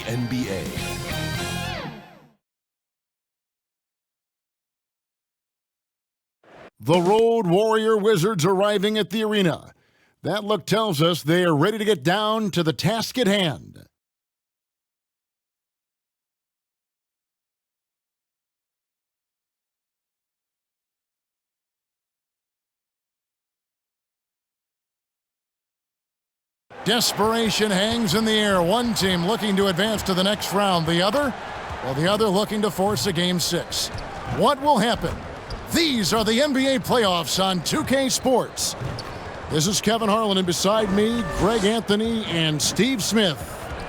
NBA. The Road Warrior Wizards arriving at the arena. That look tells us they are ready to get down to the task at hand. Desperation hangs in the air. One team looking to advance to the next round. The other looking to force a Game 6. What will happen? These are the NBA playoffs on 2K Sports. This is Kevin Harlan, and beside me, Greg Anthony and Steve Smith.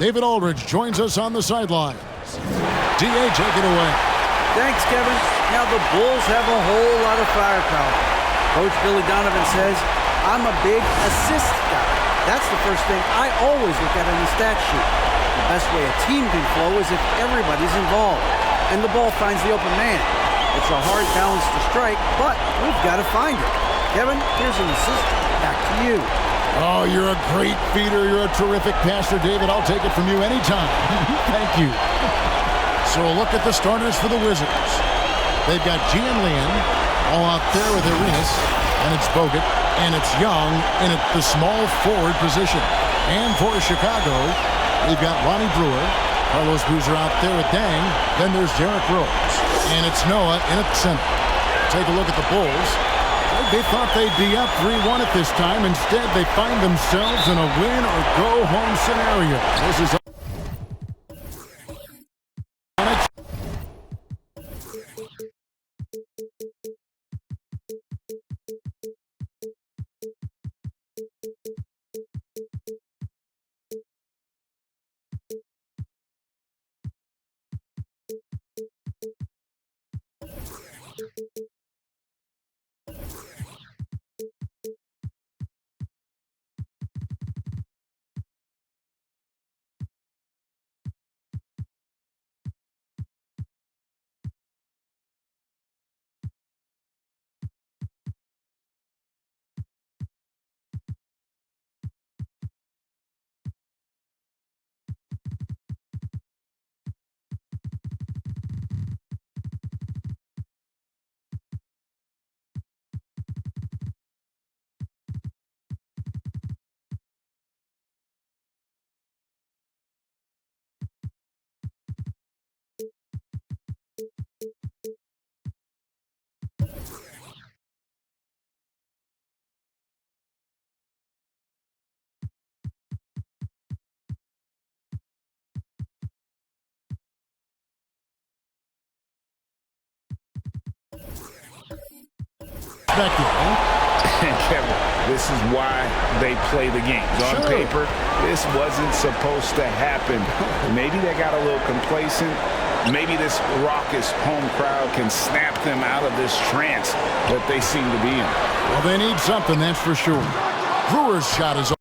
David Aldridge joins us on the sidelines. D.A., take it away. Thanks, Kevin. Now the Bulls have a whole lot of firepower. Coach Billy Donovan says, I'm a big assist guy. That's the first thing I always look at on the stat sheet. The best way a team can flow is if everybody's involved and the ball finds the open man. It's a hard balance to strike, but we've got to find it. Kevin, here's an assist. Back to you. Oh, you're a great feeder. You're a terrific passer, David. I'll take it from you anytime. Thank you. So a look at the starters for the Wizards. They've got Gian Leon all out there with Arenas, and it's Bogut, and it's Young in at the small forward position. And for Chicago, they've got Ronnie Brewer, Carlos Boozer out there with Dang, then there's Derrick Rose, and it's Noah in at center. Take a look at the Bulls. They thought they'd be up 3-1 at this time. Instead, they find themselves in a win-or-go-home scenario. This is And Kevin, this is why they play the games. On paper, this wasn't supposed to happen. Maybe they got a little complacent. Maybe this raucous home crowd can snap them out of this trance that they seem to be in. Well, they need something, that's for sure. Brewer's shot is off.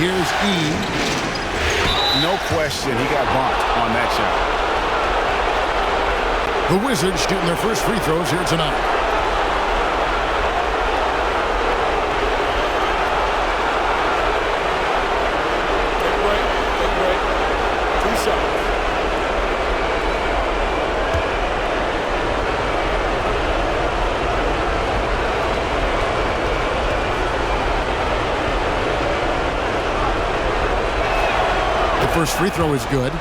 Here's E. No question, he got bumped on that shot. The Wizards shooting their first free throws here tonight. Take a break. 2 shots. first free throw is good.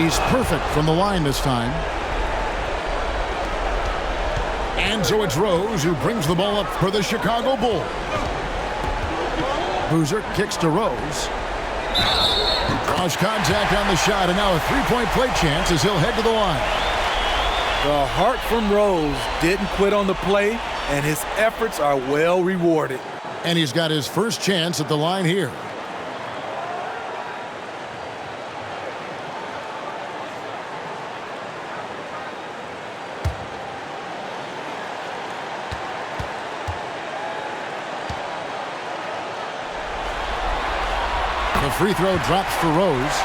He's perfect from the line this time. And so it's Rose who brings the ball up for the Chicago Bulls. Boozer kicks to Rose. Draws contact on the shot, and now a three-point play chance as he'll head to the line. The heart from Rose didn't quit on the play, and his efforts are well rewarded. And he's got his first chance at the line here. The free throw drops for Rose.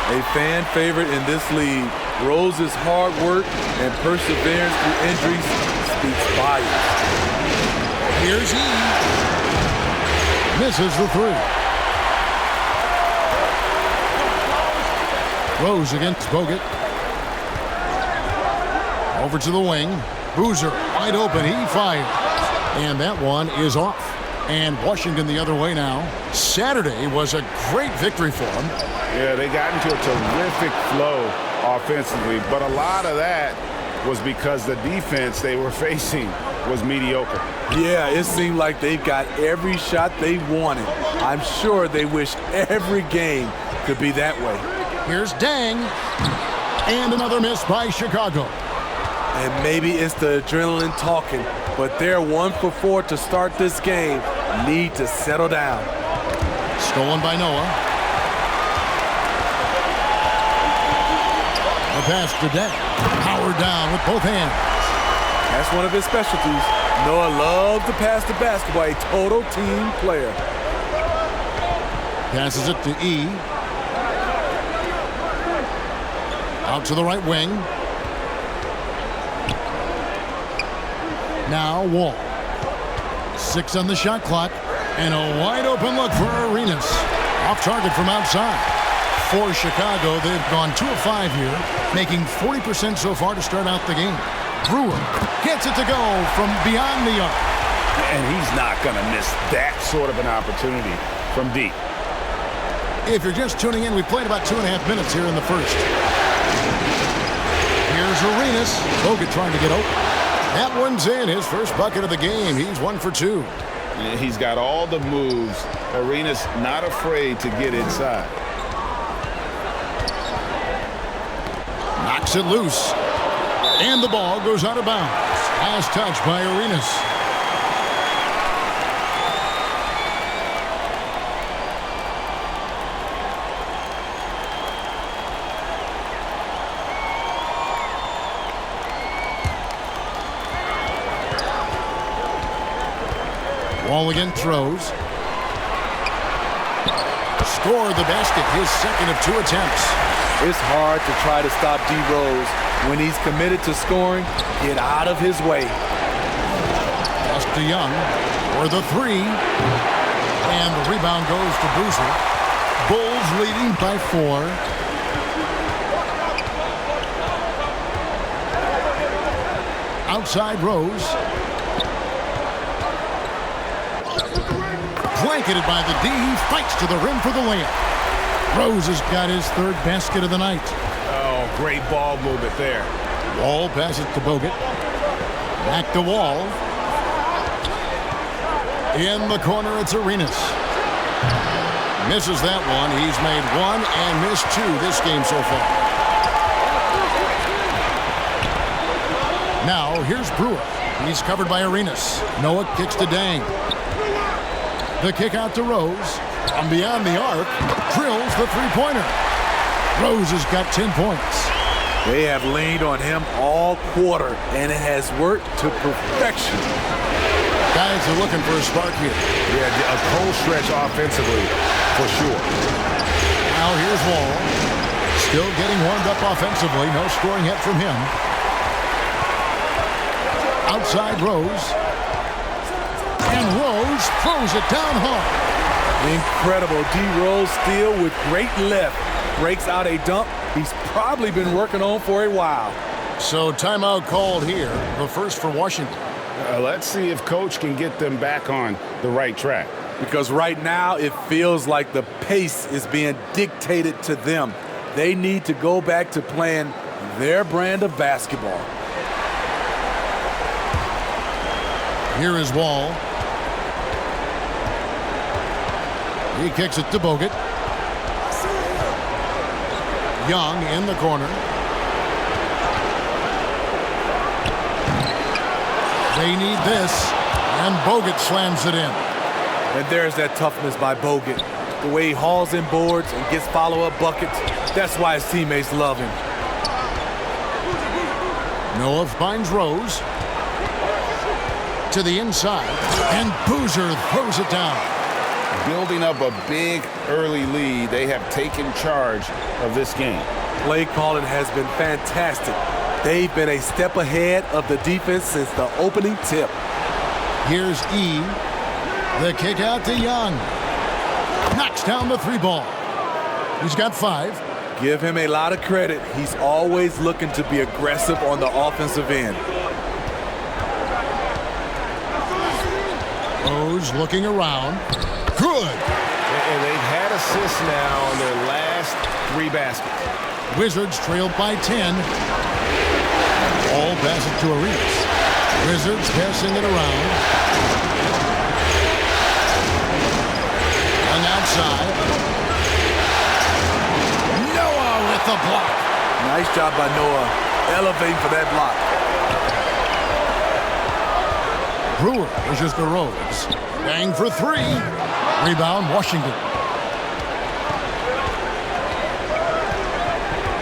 A fan favorite in this league, Rose's hard work and perseverance through injuries speaks volumes. Here's he. Misses the three. Rose against Bogut. Over to the wing. Boozer wide open. He fires. And that one is off. And Washington the other way now. Saturday was a great victory for them. Yeah, they got into a terrific flow offensively, but a lot of that was because the defense they were facing was mediocre. Yeah, it seemed like they got every shot they wanted. I'm sure they wish every game could be that way. Here's Dang. And another miss by Chicago. And maybe it's the adrenaline talking, but they're 1 for 4 to start this game. Need to settle down. Stolen by Noah. The pass to Dang. Powered down with both hands. That's one of his specialties. Noah loves to pass the basketball, a total team player. Passes it to E. Out to the right wing. Now Wall. 6 on the shot clock. And a wide open look for Arenas. Off target from outside. For Chicago, they've gone 2 of 5 here, making 40% so far to start out the game. Brewer gets it to go from beyond the arc. And he's not going to miss that sort of an opportunity from deep. If you're just tuning in, we played about 2.5 minutes here in the first. Here's Arenas. Bogut trying to get open. That one's in. His first bucket of the game. He's 1 for 2. He's got all the moves. Arenas not afraid to get inside. Knocks it loose. And the ball goes out of bounds. Last touch by Arenas. Wall again throws. Scored the basket, his second of 2 attempts. It's hard to try to stop D. Rose. When he's committed to scoring, get out of his way. Pass to Young for the 3. And the rebound goes to Boozer. Bulls leading by 4. Outside Rose. Blanketed by the D. He fights to the rim for the layup. Rose has got his 3rd basket of the night. Oh, great ball movement there. Wall passes to Bogut. Back to Wall. In the corner, it's Arenas. Misses that one. He's made 1 and missed 2 this game so far. Now, here's Brewer. He's covered by Arenas. Noah kicks to Dang. The kick out to Rose. From beyond the arc, drills the three-pointer. Rose has got 10 points. They have leaned on him all quarter, and it has worked to perfection. Guys are looking for a spark here. Yeah, a cold stretch offensively, for sure. Now here's Wall. Still getting warmed up offensively. No scoring yet from him. Outside Rose. And Rose throws it down hard. Incredible. D. Rose steal with great lift. Breaks out a dunk he's probably been working on for a while. So timeout called here. The first for Washington. Let's see if Coach can get them back on the right track. Because right now it feels like the pace is being dictated to them. They need to go back to playing their brand of basketball. Here is Wall. He kicks it to Bogut. Young in the corner. They need this, and Bogut slams it in. And there's that toughness by Bogut. The way he hauls in boards and gets follow-up buckets, that's why his teammates love him. Noah finds Rose. To the inside, and Boozer throws it down. Building up a big early lead, they have taken charge of this game. Play calling has been fantastic. They've been a step ahead of the defense since the opening tip. Here's E. The kick out to Young. Knocks down the three ball. He's got 5. Give him a lot of credit. He's always looking to be aggressive on the offensive end. Rose looking around. Good. And they've had assists now on their last 3 baskets. Wizards trailed by 10. All pass it to Arenas. Wizards passing it around. And outside. Noah with the block. Nice job by Noah, elevating for that block. Brewer pushes the Rose. Bang for 3. Rebound, Washington.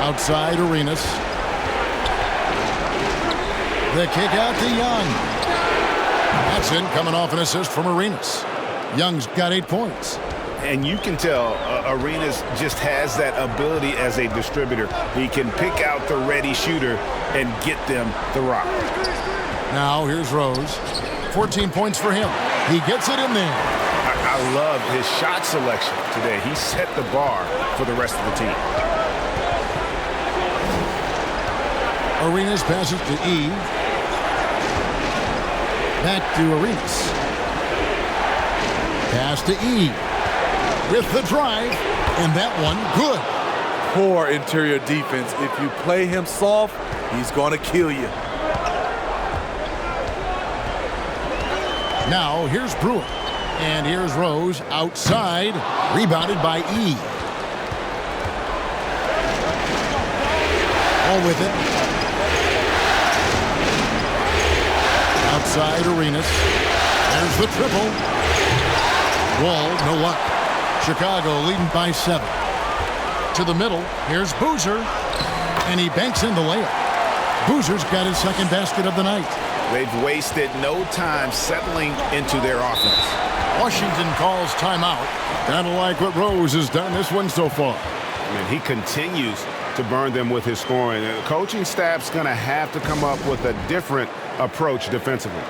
Outside, Arenas. The kick out to Young. That's in, coming off an assist from Arenas. Young's got 8 points. And you can tell Arenas just has that ability as a distributor. He can pick out the ready shooter and get them the rock. Now here's Rose. 14 points for him. He gets it in there. I love his shot selection today. He set the bar for the rest of the team. Arenas passes to E. Back to Arenas. Pass to E. With the drive. And that one, good. Poor interior defense. If you play him soft, he's going to kill you. Now, here's Brewer. And here's Rose outside. Rebounded by E. All with it. Outside Arenas. There's the triple. Wall, no luck. Chicago leading by 7. To the middle. Here's Boozer. And he banks in the layup. Boozer's got his second basket of the night. They've wasted no time settling into their offense. Washington calls timeout. Kind of like what Rose has done this one so far. And he continues to burn them with his scoring. The coaching staff's going to have to come up with a different approach defensively.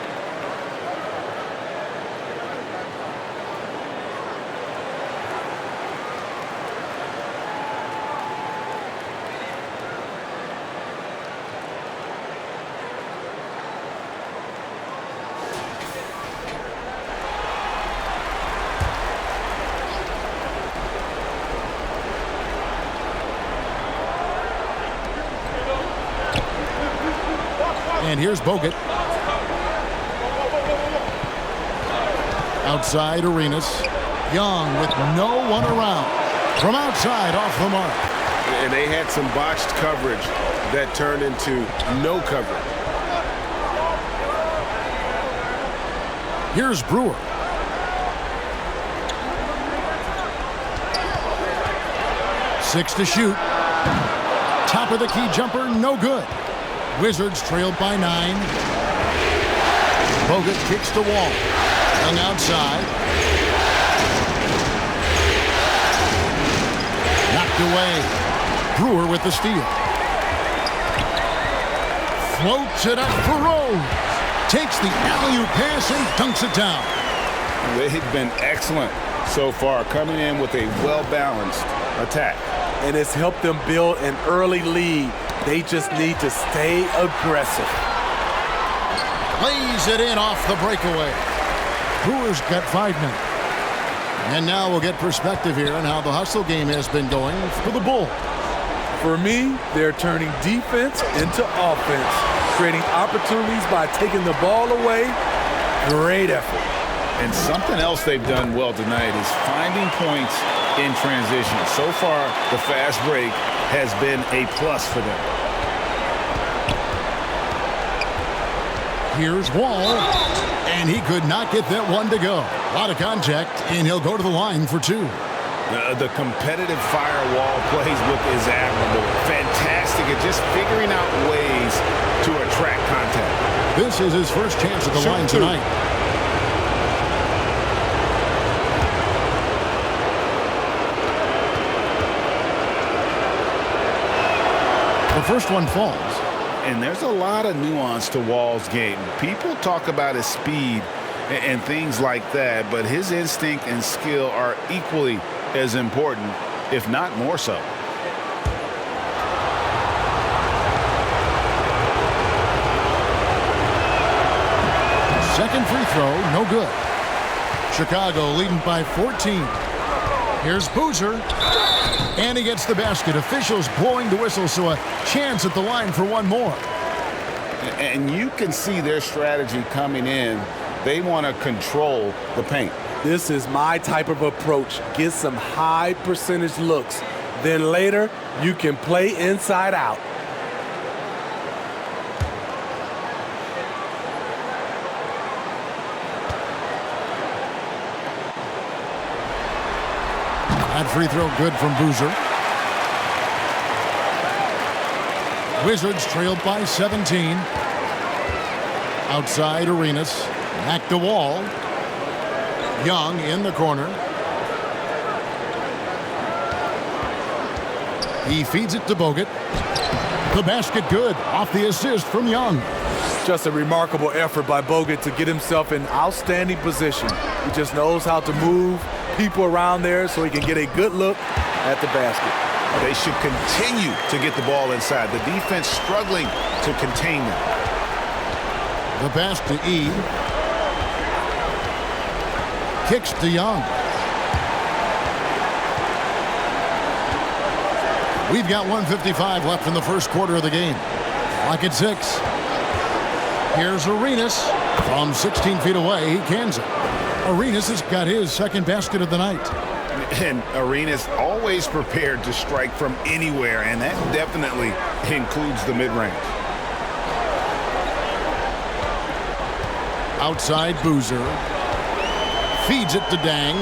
And here's Bogut. Outside Arenas. Young with no one around. From outside, off the mark. And they had some botched coverage that turned into no coverage. Here's Brewer. Six to shoot. Top of the key jumper, no good. Wizards trailed by 9. Bogut kicks to Wall. Young outside. Knocked away. Brewer with the steal. Floats it up for Rose. Takes the alley-oop pass and dunks it down. They've been excellent so far, coming in with a well-balanced attack. And it's helped them build an early lead. They just need to stay aggressive. Lays it in off the breakaway. Brewers got 5 minutes. And now we'll get perspective here on how the hustle game has been going for the Bulls. For me, they're turning defense into offense, creating opportunities by taking the ball away. Great effort. And something else they've done well tonight is finding points in transition. So far, the fast break has been a plus for them. Here's Wall, and he could not get that one to go. A lot of contact, and he'll go to the line for 2. The competitive firewall plays with is admirable. Fantastic at just figuring out ways to attract contact. This is his first chance at the line tonight. The first one falls. And there's a lot of nuance to Wall's game. People talk about his speed and things like that, but his instinct and skill are equally as important, if not more so. Second free throw, no good. Chicago leading by 14. Here's Boozer. And he gets the basket. Officials blowing the whistle, so a chance at the line for one more. And you can see their strategy coming in. They want to control the paint. This is my type of approach. Get some high percentage looks. Then later, you can play inside out. That free throw good from Boozer. Wizards trailed by 17. Outside Arenas. Back to Wall. Young in the corner. He feeds it to Bogut. The basket good. Off the assist from Young. Just a remarkable effort by Bogut to get himself in outstanding position. He just knows how to move people around there so he can get a good look at the basket. They should continue to get the ball inside. The defense struggling to contain them. The pass to E. Kicks to Young. We've got 1:55 left in the first quarter of the game. Lock at 6. Here's Arenas. From 16 feet away, he cans it. Arenas has got his second basket of the night. And Arenas always prepared to strike from anywhere, and that definitely includes the mid-range. Outside Boozer. Feeds it to Dang.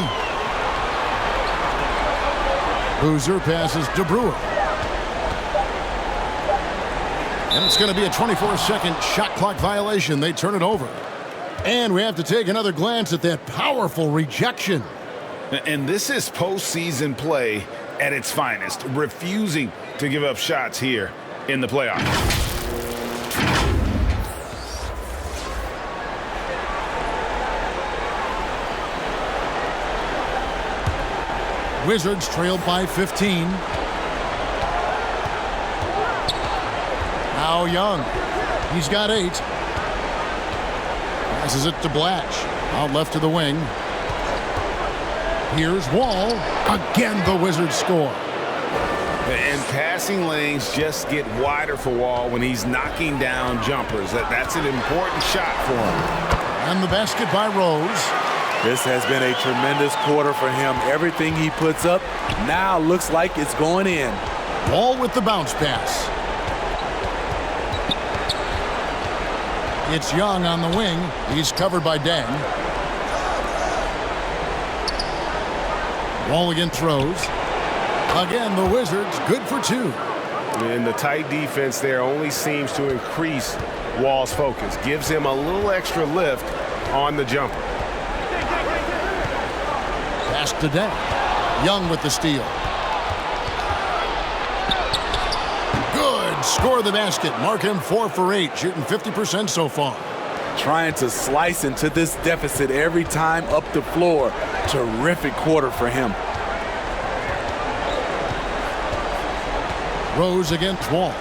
Boozer passes to Brewer. And it's going to be a 24-second shot clock violation. They turn it over. And we have to take another glance at that powerful rejection. And this is postseason play at its finest, refusing to give up shots here in the playoffs. Wizards trailed by 15. Now Young. He's got 8. Passes it to Blatch. Out left to the wing. Here's Wall. Again, the Wizards score. And passing lanes just get wider for Wall when he's knocking down jumpers. That's an important shot for him. And the basket by Rose. This has been a tremendous quarter for him. Everything he puts up now looks like it's going in. Wall with the bounce pass. It's Young on the wing. He's covered by Deng. Wall again throws. Again, the Wizards good for 2. And the tight defense there only seems to increase Wall's focus. Gives him a little extra lift on the jumper. Pass to Deng. Young with the steal. Good. Score the basket. Mark him 4 for 8, shooting 50% so far. trying to slice into this deficit every time up the floor. Terrific quarter for him. Rose against Wall.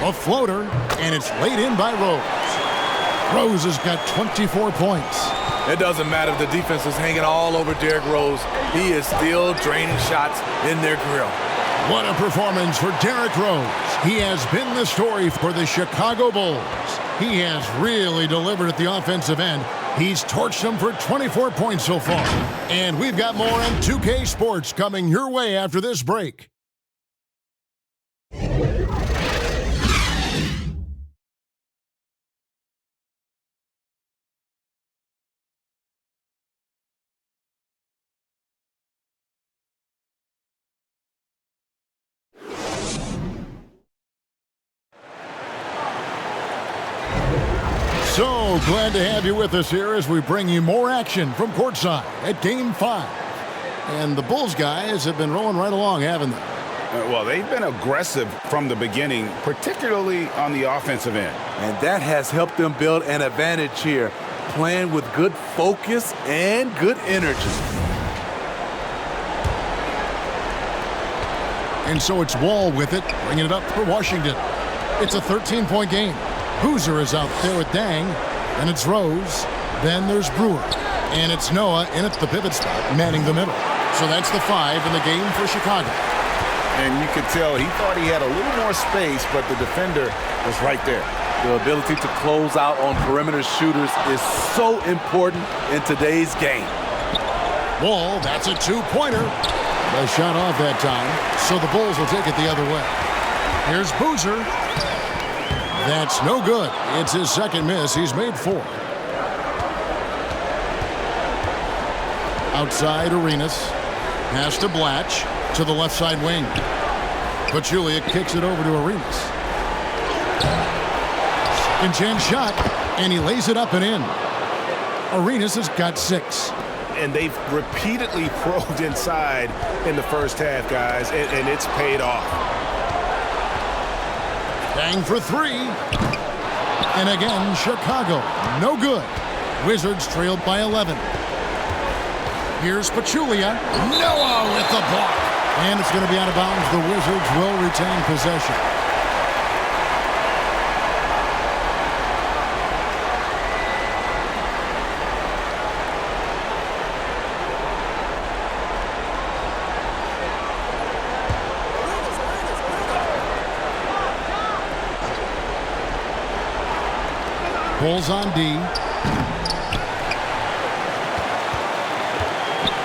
A floater, and it's laid in by Rose. Rose has got 24 points. It doesn't matter if the defense is hanging all over Derrick Rose. He is still draining shots in their grill. What a performance for Derrick Rose. He has been the story for the Chicago Bulls. He has really delivered at the offensive end. He's torched them for 24 points so far. And we've got more on 2K Sports coming your way after this break. So glad to have you with us here as we bring you more action from courtside at Game 5. And the Bulls guys have been rolling right along, haven't they? Well, they've been aggressive from the beginning, particularly on the offensive end. And that has helped them build an advantage here, playing with good focus and good energy. And so it's Wall with it, bringing it up for Washington. It's a 13-point game. Boozer is out there with Dang, and it's Rose. Then there's Brewer, and it's Noah in at the pivot spot, manning the middle. So that's the 5 in the game for Chicago. And you could tell he thought he had a little more space, but the defender was right there. The ability to close out on perimeter shooters is so important in today's game. Wall, that's a 2-pointer. The shot off that time, so the Bulls will take it the other way. Here's Boozer. That's no good. It's his second miss. He's made 4. Outside Arenas. Pass to Blatch to the left side wing. Pachulia kicks it over to Arenas. Second chance shot, and he lays it up and in. Arenas has got 6. And they've repeatedly probed inside in the first half, guys, and it's paid off. Bang for 3. And again, Chicago, no good. Wizards trailed by 11. Here's Pachulia. Noah with the block. And it's going to be out of bounds. The Wizards will retain possession. Bulls on D.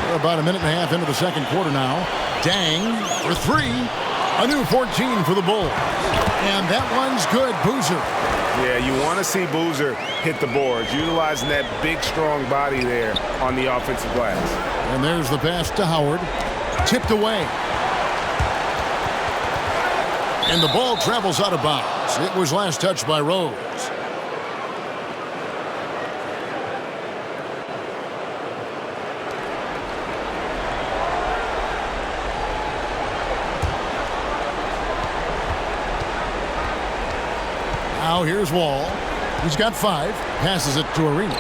We're about a minute and a half into the second quarter now. Dang for 3. A new 14 for the Bulls. And that one's good. Boozer. Yeah, you want to see Boozer hit the boards, utilizing that big, strong body there on the offensive glass. And there's the pass to Howard. Tipped away. And the ball travels out of bounds. It was last touched by Rose. Now here's Wall. He's got 5. Passes it to Arenas.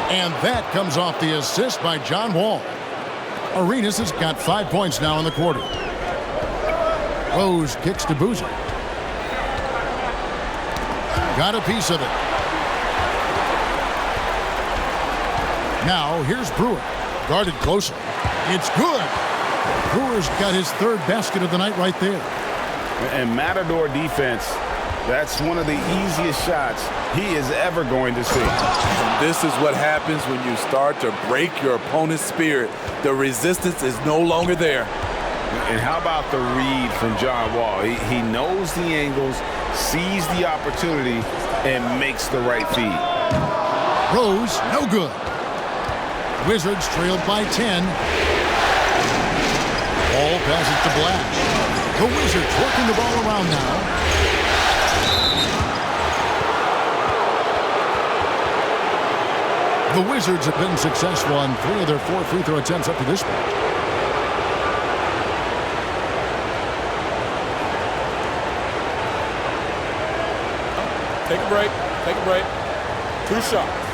And that comes off the assist by John Wall. Arenas has got 5 points now in the quarter. Rose kicks to Boozer. Got a piece of it. Now here's Brewer. Guarded closely. It's good. Brewer's got his 3rd basket of the night right there. And Matador defense, that's one of the easiest shots he is ever going to see. And this is what happens when you start to break your opponent's spirit. The resistance is no longer there. And how about the read from John Wall? He knows the angles, sees the opportunity, and makes the right feed. Rose, no good. Wizards trailed by 10. Ball passes to Blatch. The Wizards working the ball around now. The Wizards have been successful on 3 of their 4 free throw attempts up to this point. Take a break. Take a break. 2 shots.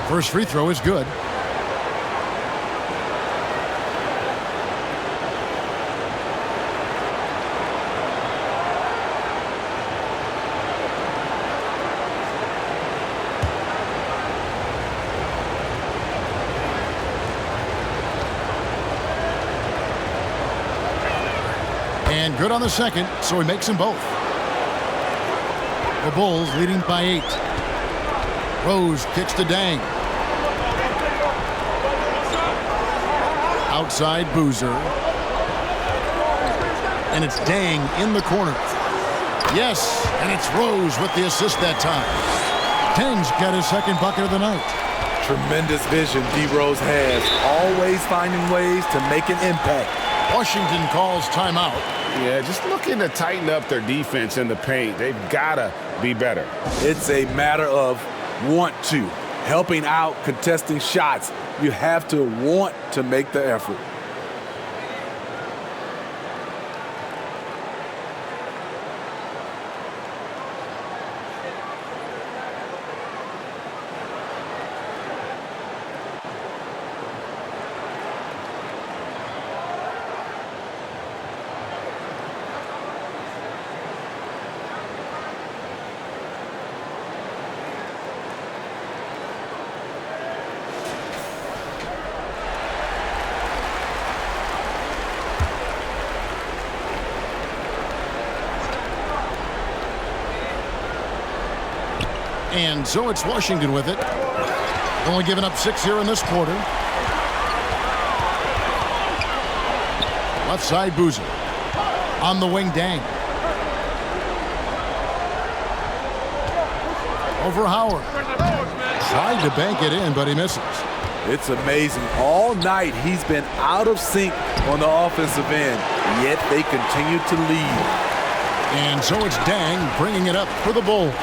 First free throw is good. And good on the second, so he makes them both. The Bulls leading by 8. Rose kicks to Dang. Outside Boozer. And it's Dang in the corner. Yes, and it's Rose with the assist that time. Dang's got his second bucket of the night. Tremendous vision D. Rose has, always finding ways to make an impact. Washington calls timeout. Yeah, just looking to tighten up their defense in the paint. They've got to be better. It's a matter of want to. Helping out, contesting shots. You have to want to make the effort. And so it's Washington with it. Only giving up 6 here in this quarter. Left side Boozer. On the wing Dang. Over Howard. Tried to bank it in, but he misses. It's amazing. All night he's been out of sync on the offensive end, yet they continue to lead. And so it's Dang bringing it up for the Bulls.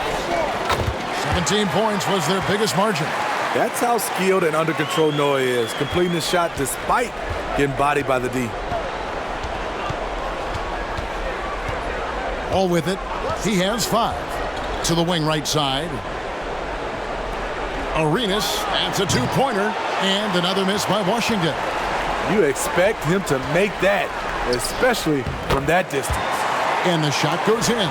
17 points was their biggest margin. That's how skilled and under control Noah is, completing the shot despite getting bodied by the D. All with it. He has 5. To the wing right side. Arenas, that's a 2-pointer, and another miss by Washington. You expect him to make that, especially from that distance. And the shot goes in.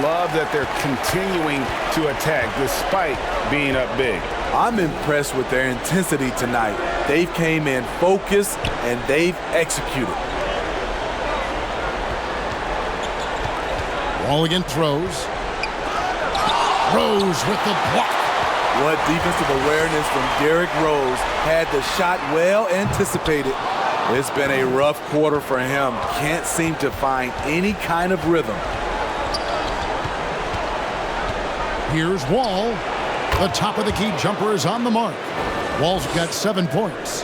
Love that they're continuing to attack despite being up big. I'm impressed with their intensity tonight. They've came in focused and they've executed. Walligan throws. Rose with the block. What defensive awareness from Derrick Rose. Had the shot well anticipated. It's been a rough quarter for him. Can't seem to find any kind of rhythm. Here's Wall. The top of the key jumper is on the mark. Wall's got 7 points.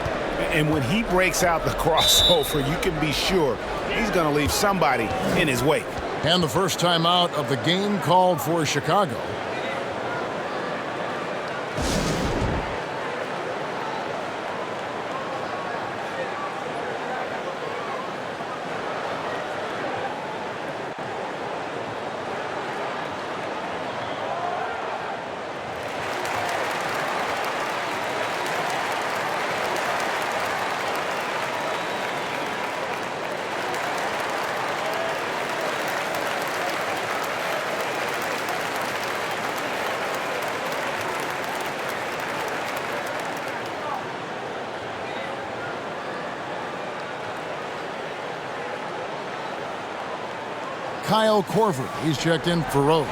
And when he breaks out the crossover, you can be sure he's going to leave somebody in his wake. And the first timeout of the game called for Chicago. Kyle Korver, he's checked in for Rose.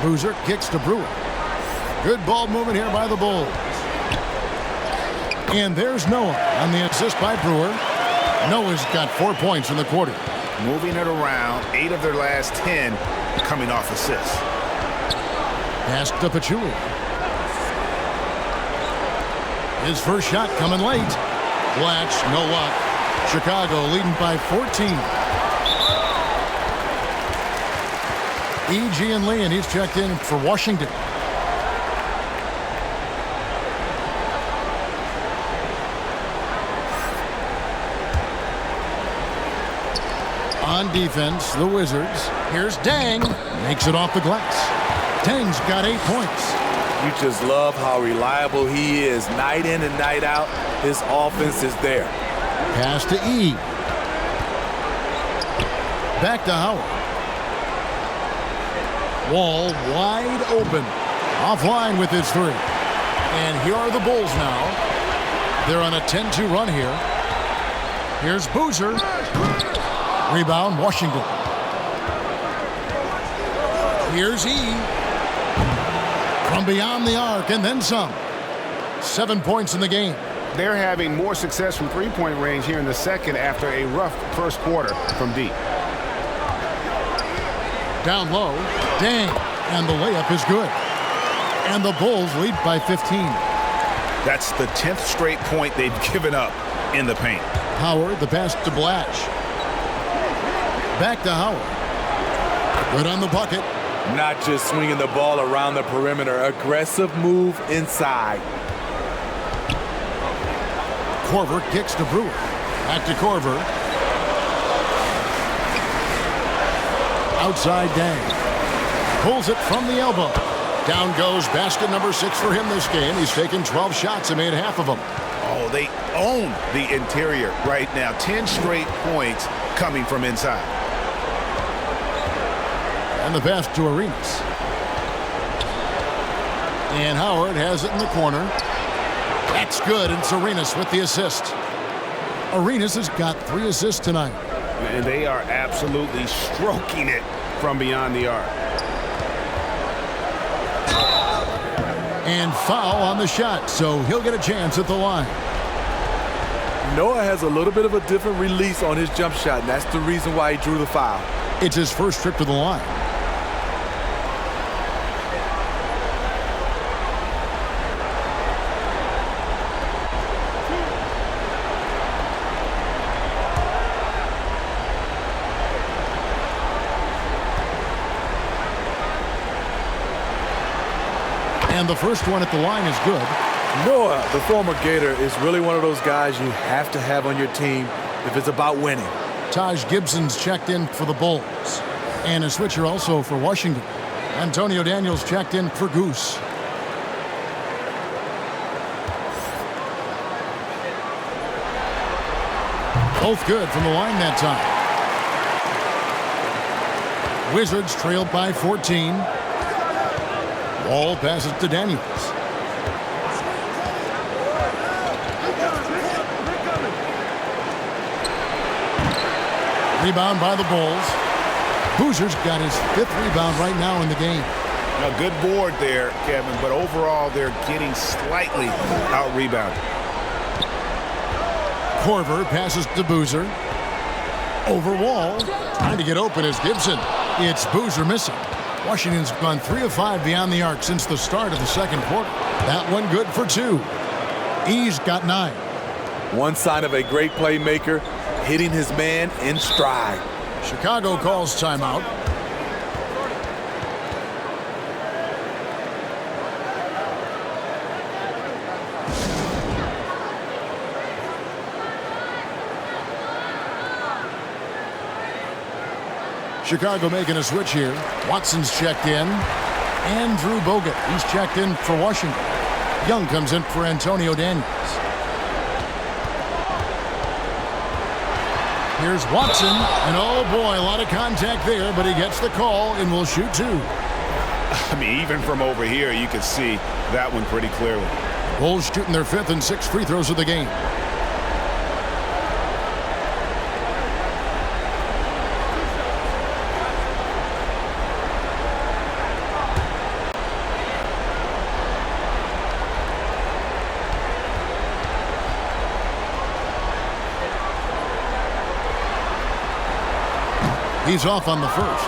Boozer kicks to Brewer. Good ball movement here by the Bulls. And there's Noah on the assist by Brewer. Noah's got 4 points in the quarter. Moving it around, 8 of their last 10 coming off assists. Pass to Pachulia. His first shot coming late. Blatch, no luck. Chicago leading by 14. E.G. and Lee, and he's checked in for Washington. On defense, the Wizards. Here's Deng. Makes it off the glass. Deng's got 8 points. You just love how reliable he is. Night in and night out, his offense is there. Pass to E. Back to Howard. Wall wide open. Offline with his 3. And here are the Bulls now. They're on a 10-2 run here. Here's Boozer. Rebound, Washington. Here's E. From beyond the arc and then some. 7 points in the game. They're having more success from three-point range here in the second after a rough first quarter from deep. Down low, Deng, and the layup is good. And the Bulls lead by 15. That's the 10th straight point they've given up in the paint. Howard, the pass to Blatch. Back to Howard. Good on the bucket. Not just swinging the ball around the perimeter. Aggressive move inside. Korver kicks to Brewer. Back to Korver. Outside Deng. Pulls it from the elbow. Down goes basket number 6 for him this game. He's taken 12 shots and made half of them. Oh, they own the interior right now. 10 straight points coming from inside. And the pass to Arenas. And Howard has it in the corner. That's good, and it's Arenas with the assist. Arenas has got 3 assists tonight. And they are absolutely stroking it from beyond the arc. And foul on the shot, so he'll get a chance at the line. Noah has a little bit of a different release on his jump shot, and that's the reason why he drew the foul. It's his first trip to the line. And the first one at the line is good. Noah, the former Gator, is really one of those guys you have to have on your team if it's about winning. Taj Gibson's checked in for the Bulls. And a switcher also for Washington. Antonio Daniels checked in for Goose. Both good from the line that time. Wizards trailed by 14. Wall passes to Daniels. Rebound by the Bulls. Boozer's got his 5th rebound right now in the game. A good board there, Kevin, but overall they're getting slightly out-rebounded. Korver passes to Boozer. Over Wall. Trying to get open is Gibson. It's Boozer missing. Washington's gone 3 of 5 beyond the arc since the start of the second quarter. That one good for 2. E's got 9. One sign of a great playmaker, hitting his man in stride. Chicago calls timeout. Chicago making a switch here. Watson's checked in. Andrew Bogut, he's checked in for Washington. Young comes in for Antonio Daniels. Here's Watson, and oh boy, a lot of contact there, but he gets the call and will shoot 2. I mean, even from over here, you can see that one pretty clearly. Bulls shooting their 5th and 6th free throws of the game. He's off on the first.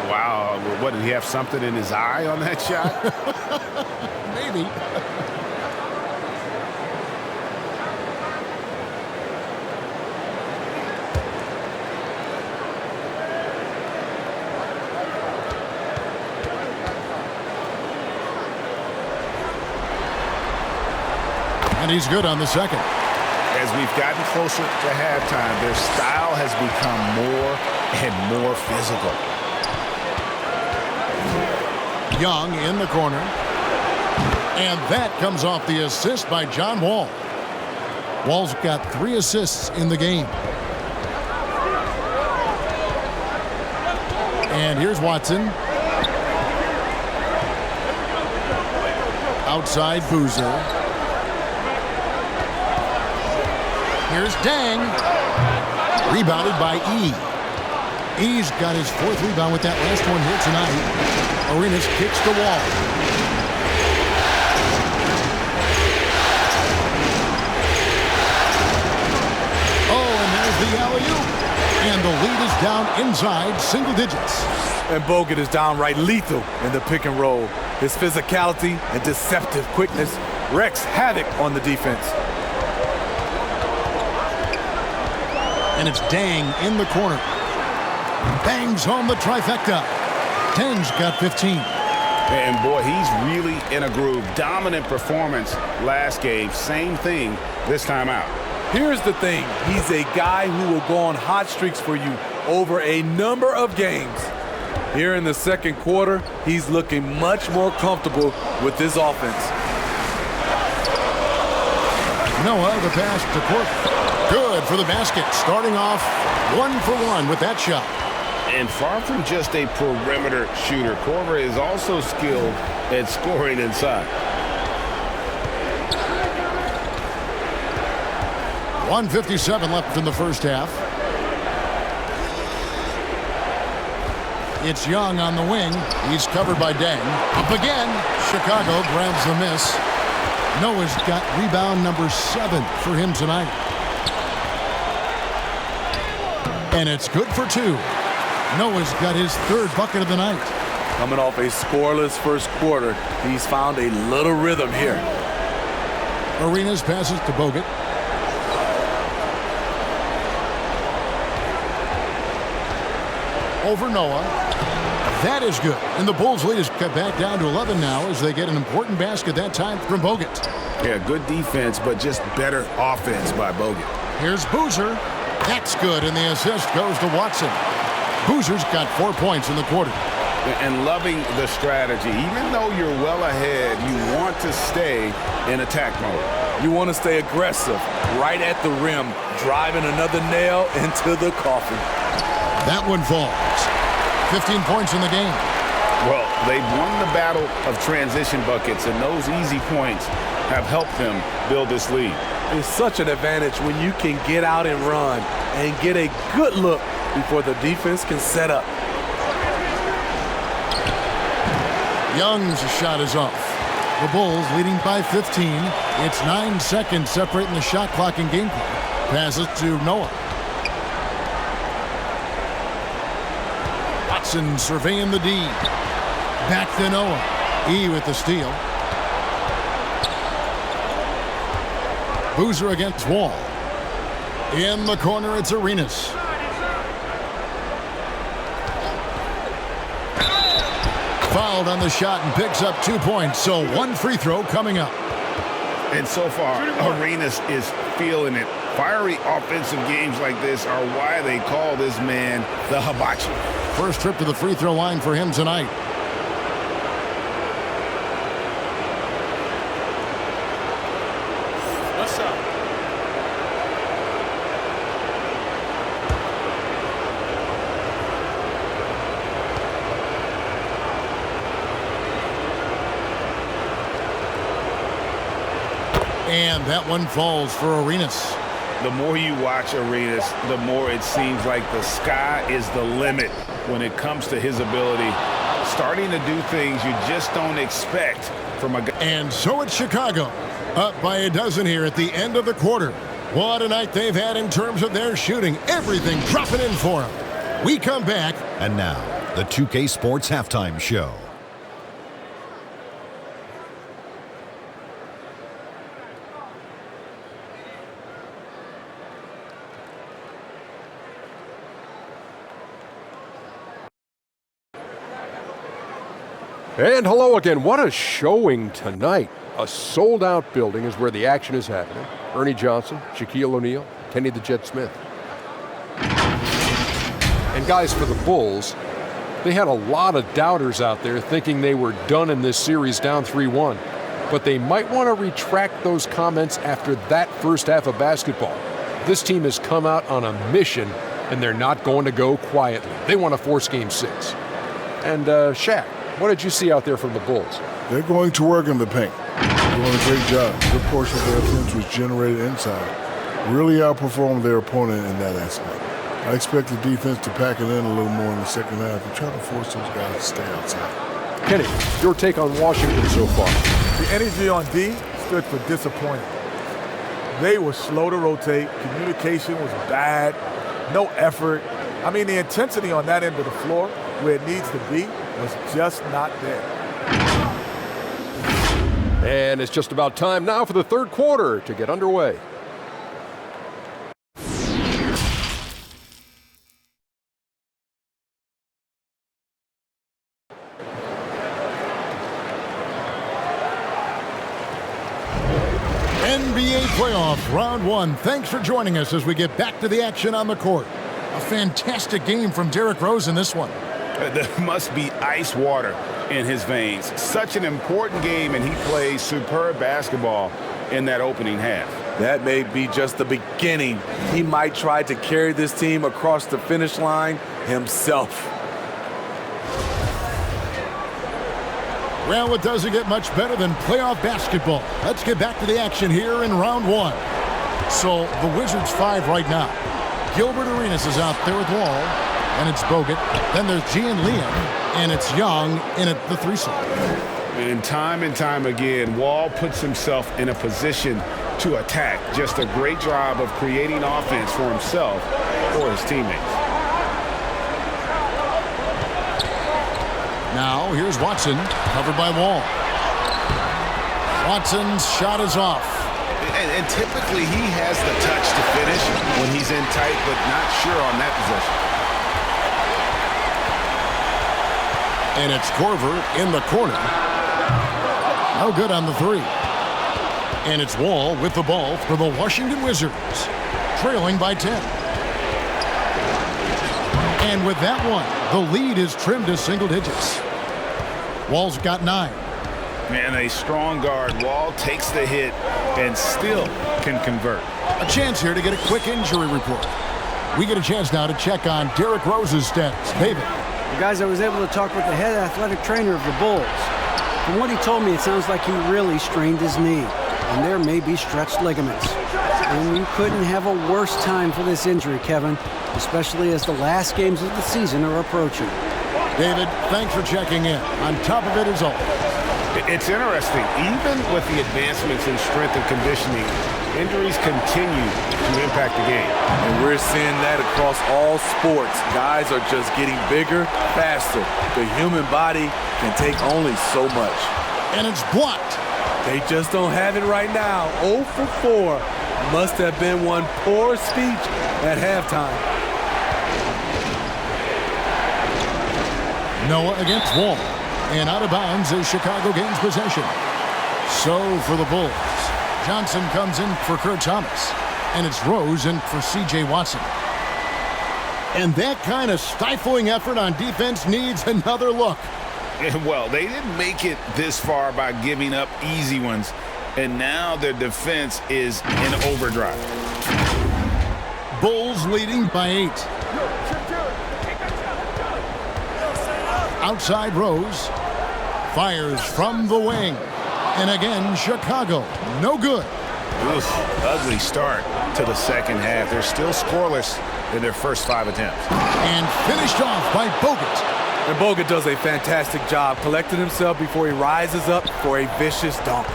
Wow. What, did he have something in his eye on that shot? Maybe. And he's good on the second. As we've gotten closer to halftime, their style has become more and more physical. Young in the corner. And that comes off the assist by John Wall. Wall's got 3 assists in the game. And here's Watson. Outside Boozer. Here's Dang. Rebounded by E. E's got his 4th rebound with that last one here tonight. Arenas kicks the Wall. Oh, and there's the alley-oop. And the lead is down inside single digits. And Bogut is downright lethal in the pick and roll. His physicality and deceptive quickness wreaks havoc on the defense. And it's Dang in the corner. Bangs home the trifecta. Dang's got 15. And boy, he's really in a groove. Dominant performance last game. Same thing this time out. Here's the thing. He's a guy who will go on hot streaks for you over a number of games. Here in the second quarter, he's looking much more comfortable with this offense. Noah, the pass to Korver. Good for the basket. Starting off 1 for 1 with that shot. And far from just a perimeter shooter, Korver is also skilled at scoring inside. 1:57 left in the first half. It's Young on the wing. He's covered by Dang. Up again. Chicago grabs the miss. Noah's got rebound number 7 for him tonight. And it's good for 2. Noah's got his 3rd bucket of the night. Coming off a scoreless first quarter, he's found a little rhythm here. Arenas passes to Bogut. Over Noah. That is good. And the Bulls' lead is cut back down to 11 now as they get an important basket that time from Bogut. Yeah, good defense, but just better offense by Bogut. Here's Boozer. That's good, and the assist goes to Watson. Boozer's got 4 points in the quarter. And loving the strategy. Even though you're well ahead, you want to stay in attack mode. You want to stay aggressive, right at the rim, driving another nail into the coffin. That one falls. 15 points in the game. Well, they've won the battle of transition buckets, and those easy points have helped them build this lead. It's such an advantage when you can get out and run and get a good look before the defense can set up. Young's shot is off. The Bulls leading by 15. It's 9 seconds separating the shot clock and game clock. Passes to Noah. Watson surveying the D. Back to Noah. E with the steal. Boozer against Wall. In the corner, it's Arenas. Fouled on the shot and picks up 2 points. So 1 free throw coming up. And so far, Arenas is feeling it. Fiery offensive games like this are why they call this man the hibachi. First trip to the free throw line for him tonight. What's up? And that one falls for Arenas. The more you watch Arenas, the more it seems like the sky is the limit when it comes to his ability. Starting to do things you just don't expect from a guy. And so it's Chicago, up by a dozen here at the end of the quarter. What a night they've had in terms of their shooting. Everything dropping in for them. We come back. And now, the 2K Sports Halftime Show. And hello again. What a showing tonight. A sold-out building is where the action is happening. Ernie Johnson, Shaquille O'Neal, Kenny the Jet Smith. And guys, for the Bulls, they had a lot of doubters out there thinking they were done in this series down 3-1. But they might want to retract those comments after that first half of basketball. This team has come out on a mission, and they're not going to go quietly. They want to force Game 6. And Shaq, what did you see out there from the Bulls? They're going to work in the paint. They're doing a great job. A good portion of their offense was generated inside. Really outperformed their opponent in that aspect. I expect the defense to pack it in a little more in the second half and try to force those guys to stay outside. Kenny, your take on Washington so far? The energy on D stood for disappointing. They were slow to rotate. Communication was bad. No effort. I mean, the intensity on that end of the floor, where it needs to be, was just not there. And it's just about time now for the third quarter to get underway. NBA playoffs, round one. Thanks for joining us as we get back to the action on the court. A fantastic game from Derrick Rose in this one. There must be ice water in his veins. Such an important game, and he plays superb basketball in that opening half. That may be just the beginning. He might try to carry this team across the finish line himself. Well, it doesn't get much better than playoff basketball. Let's get back to the action here in round one. So the Wizards 5 right now. Gilbert Arenas is out there with Wall, and it's Bogut. Then there's Gian Liam, and it's Young in at the 3 slot. And time again, Wall puts himself in a position to attack. Just a great job of creating offense for himself or his teammates. Now, here's Watson, covered by Wall. Watson's shot is off. And typically he has the touch to finish when he's in tight, but not sure on that possession. And it's Korver in the corner. No good on the 3. And it's Wall with the ball for the Washington Wizards, trailing by 10. And with that one, the lead is trimmed to single digits. Wall's got 9. Man, a strong guard. Wall takes the hit and still can convert. A chance here to get a quick injury report. We get a chance now to check on Derrick Rose's stats. David. Well, guys, I was able to talk with the head athletic trainer of the Bulls. From what he told me, it sounds like he really strained his knee, and there may be stretched ligaments. And you couldn't have a worse time for this injury, Kevin, especially as the last games of the season are approaching. David, thanks for checking in. On top of it is all. It's interesting. Even with the advancements in strength and conditioning, injuries continue to impact the game. And we're seeing that across all sports. Guys are just getting bigger, faster. The human body can take only so much. And it's blocked. They just don't have it right now. 0 for 4. Must have been one poor speech at halftime. Noah against Wall. And out of bounds as Chicago gains possession. So for the Bulls, Johnson comes in for Kurt Thomas. And it's Rose in for C.J. Watson. And that kind of stifling effort on defense needs another look. Well, they didn't make it this far by giving up easy ones. And now their defense is in overdrive. Bulls leading by 8. Outside Rose. Fires from the wing. And again, Chicago. No good. Oof, ugly start to the second half. They're still scoreless in their first 5 attempts. And finished off by Bogut. And Bogut does a fantastic job collecting himself before he rises up for a vicious dunk.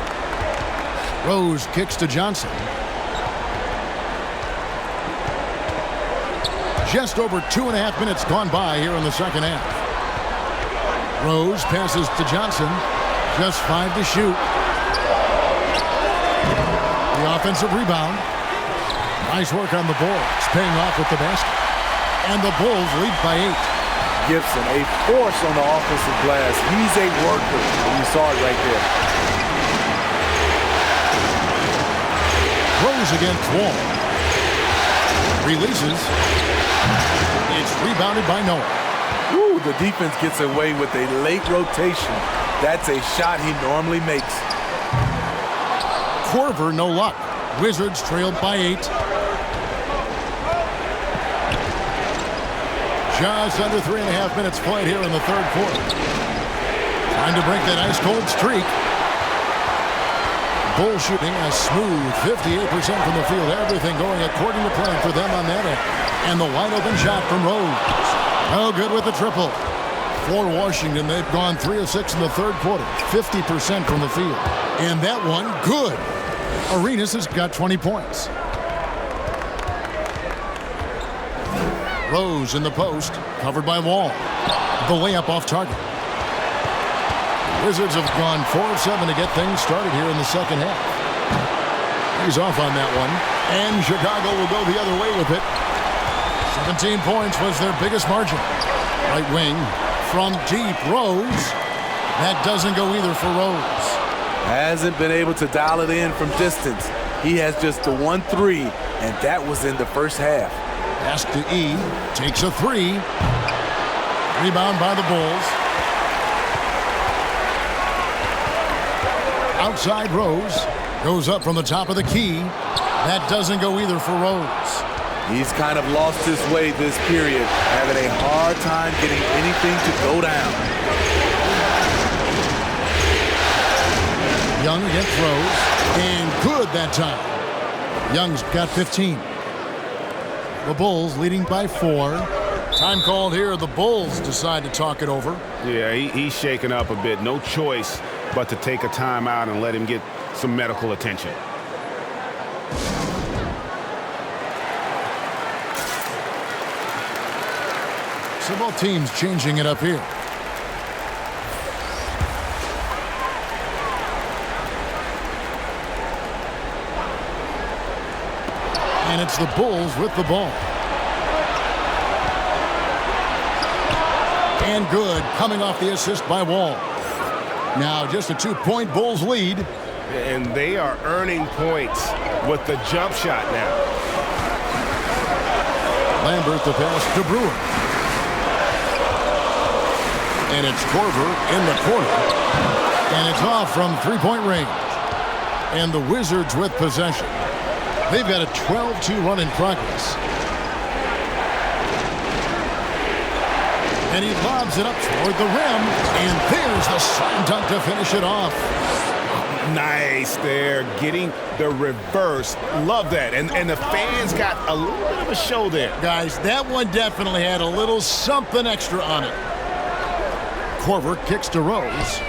Rose kicks to Johnson. Just over 2.5 minutes gone by here in the second half. Rose passes to Johnson. Just 5 to shoot. The offensive rebound. Nice work on the boards, paying off with the basket. And the Bulls lead by 8. Gibson, a force on the offensive glass. He's a worker, and you saw it right there. goes against Wall. Releases. It's rebounded by Noah. Ooh, the defense gets away with a late rotation. That's a shot he normally makes. Korver, no luck. Wizards trailed by 8. Just under 3.5 minutes played here in the third quarter. Trying to break that ice-cold streak. Bulls shooting a smooth 58% from the field. Everything going according to plan for them on that end. And the wide-open shot from Rose. Oh, good with the triple. For Washington, they've gone 3 of 6 in the third quarter. 50% from the field. And that one, good. Arenas has got 20 points. Rose in the post, covered by Wall. The layup off target. The Wizards have gone 4 of 7 to get things started here in the second half. He's off on that one. And Chicago will go the other way with it. 17 points was their biggest margin. Right wing from deep. Rose. That doesn't go either for Rose. Hasn't been able to dial it in from distance. He has just the 1-3, and that was in the first half. Pass to E. Takes a 3. Rebound by the Bulls. Outside Rose. Goes up from the top of the key. That doesn't go either for Rose. He's kind of lost his way this period, having a hard time getting anything to go down. Young against Rose. And good that time. Young's got 15. The Bulls leading by 4. Time called here. The Bulls decide to talk it over. Yeah, he's shaken up a bit. No choice but to take a timeout and let him get some medical attention. So both teams changing it up here. And it's the Bulls with the ball. And good, coming off the assist by Wall. Now just a 2-point Bulls lead. And they are earning points with the jump shot now. Lambert the pass to Brewer. And it's Korver in the corner. And it's off from 3-point range. And the Wizards with possession. They've got a 12-2 run in progress. And he lobs it up toward the rim. And there's the slam dunk to finish it off. Nice there, getting the reverse. Love that. And the fans got a little bit of a show there. Guys, that one definitely had a little something extra on it. Korver kicks to Rose.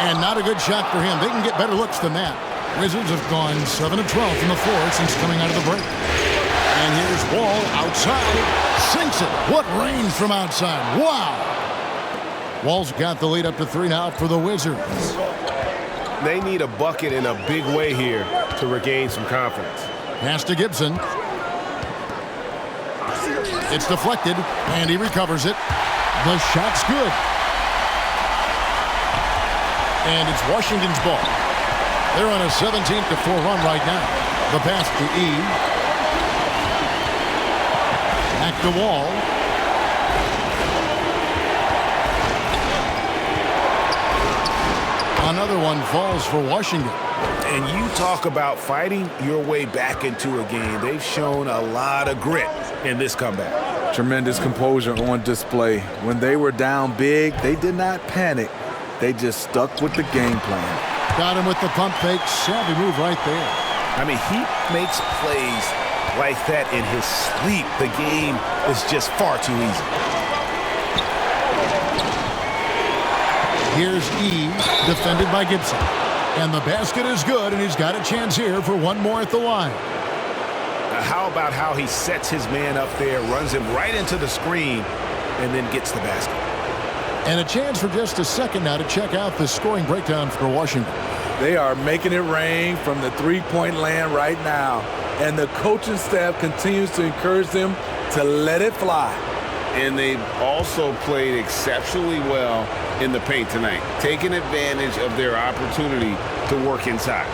And not a good shot for him. They can get better looks than that. Wizards have gone 7 of 12 from the floor since coming out of the break. And here's Wall outside. Sinks it. What range from outside. Wow. Wall's got the lead up to 3 now for the Wizards. They need a bucket in a big way here to regain some confidence. Pass to Gibson. It's deflected, and he recovers it. The shot's good. And it's Washington's ball. They're on a 17-4 run right now. The pass to E. Back to Wall. Another one falls for Washington. And you talk about fighting your way back into a game. They've shown a lot of grit in this comeback. Tremendous composure on display. When they were down big, they did not panic. They just stuck with the game plan. Got him with the pump fake. Savvy move right there. I mean, he makes plays like that in his sleep. The game is just far too easy. Here's E, defended by Gibson. And the basket is good, and he's got a chance here for one more at the line. How about how he sets his man up there, runs him right into the screen, and then gets the basket. And a chance for just a second now to check out the scoring breakdown for Washington. They are making it rain from the three-point land right now. And the coaching staff continues to encourage them to let it fly. And they've also played exceptionally well in the paint tonight, taking advantage of their opportunity to work inside.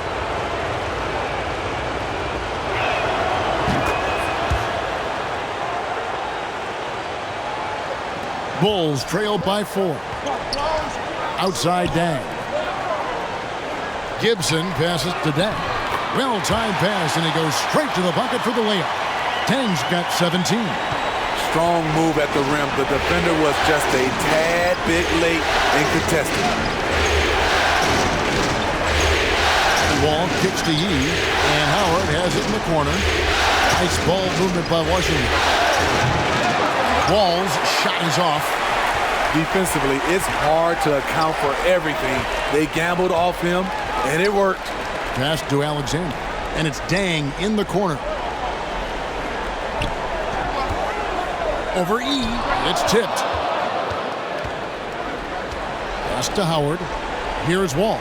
Bulls trail by 4. Outside Dang. Gibson passes to Dang. Well-timed pass, and he goes straight to the bucket for the layup. Dang's got 17. Strong move at the rim. The defender was just a tad bit late in contesting. Wall kicks to Yee, and Howard has it in the corner. Nice ball movement by Washington. Wall's shot is off. Defensively, it's hard to account for everything. They gambled off him, and it worked. Pass to Alexander, and it's Dang in the corner. Over E, it's tipped. Pass to Howard. Here's Wall.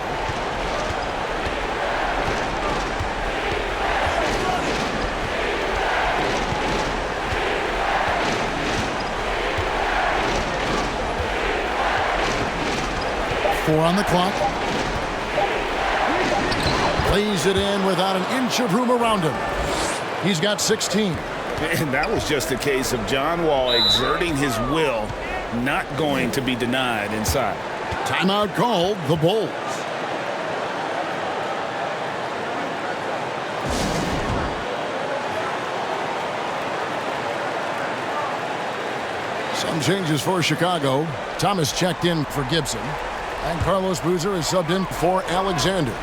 Four on the clock. Plays it in without an inch of room around him. He's got 16. And that was just a case of John Wall exerting his will, not going to be denied inside. Timeout called, the Bulls. Some changes for Chicago. Thomas checked in for Gibson. And Carlos Boozer is subbed in for Alexander.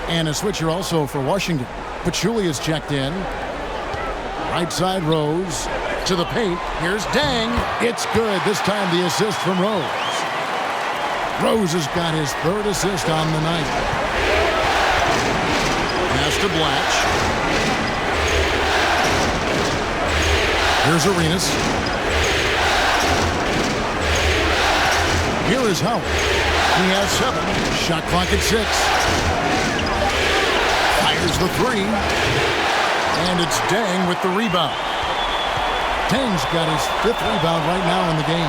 And a switcher also for Washington. Pachulia is checked in. Right side Rose to the paint. Here's Dang. It's good. This time the assist from Rose. Rose has got his third assist on the night. Pass to Blatch. Here's Arenas. Here is Howard. He has 7. Shot clock at 6. Fires the 3. And it's Dang with the rebound. Dang's got his 5th rebound right now in the game.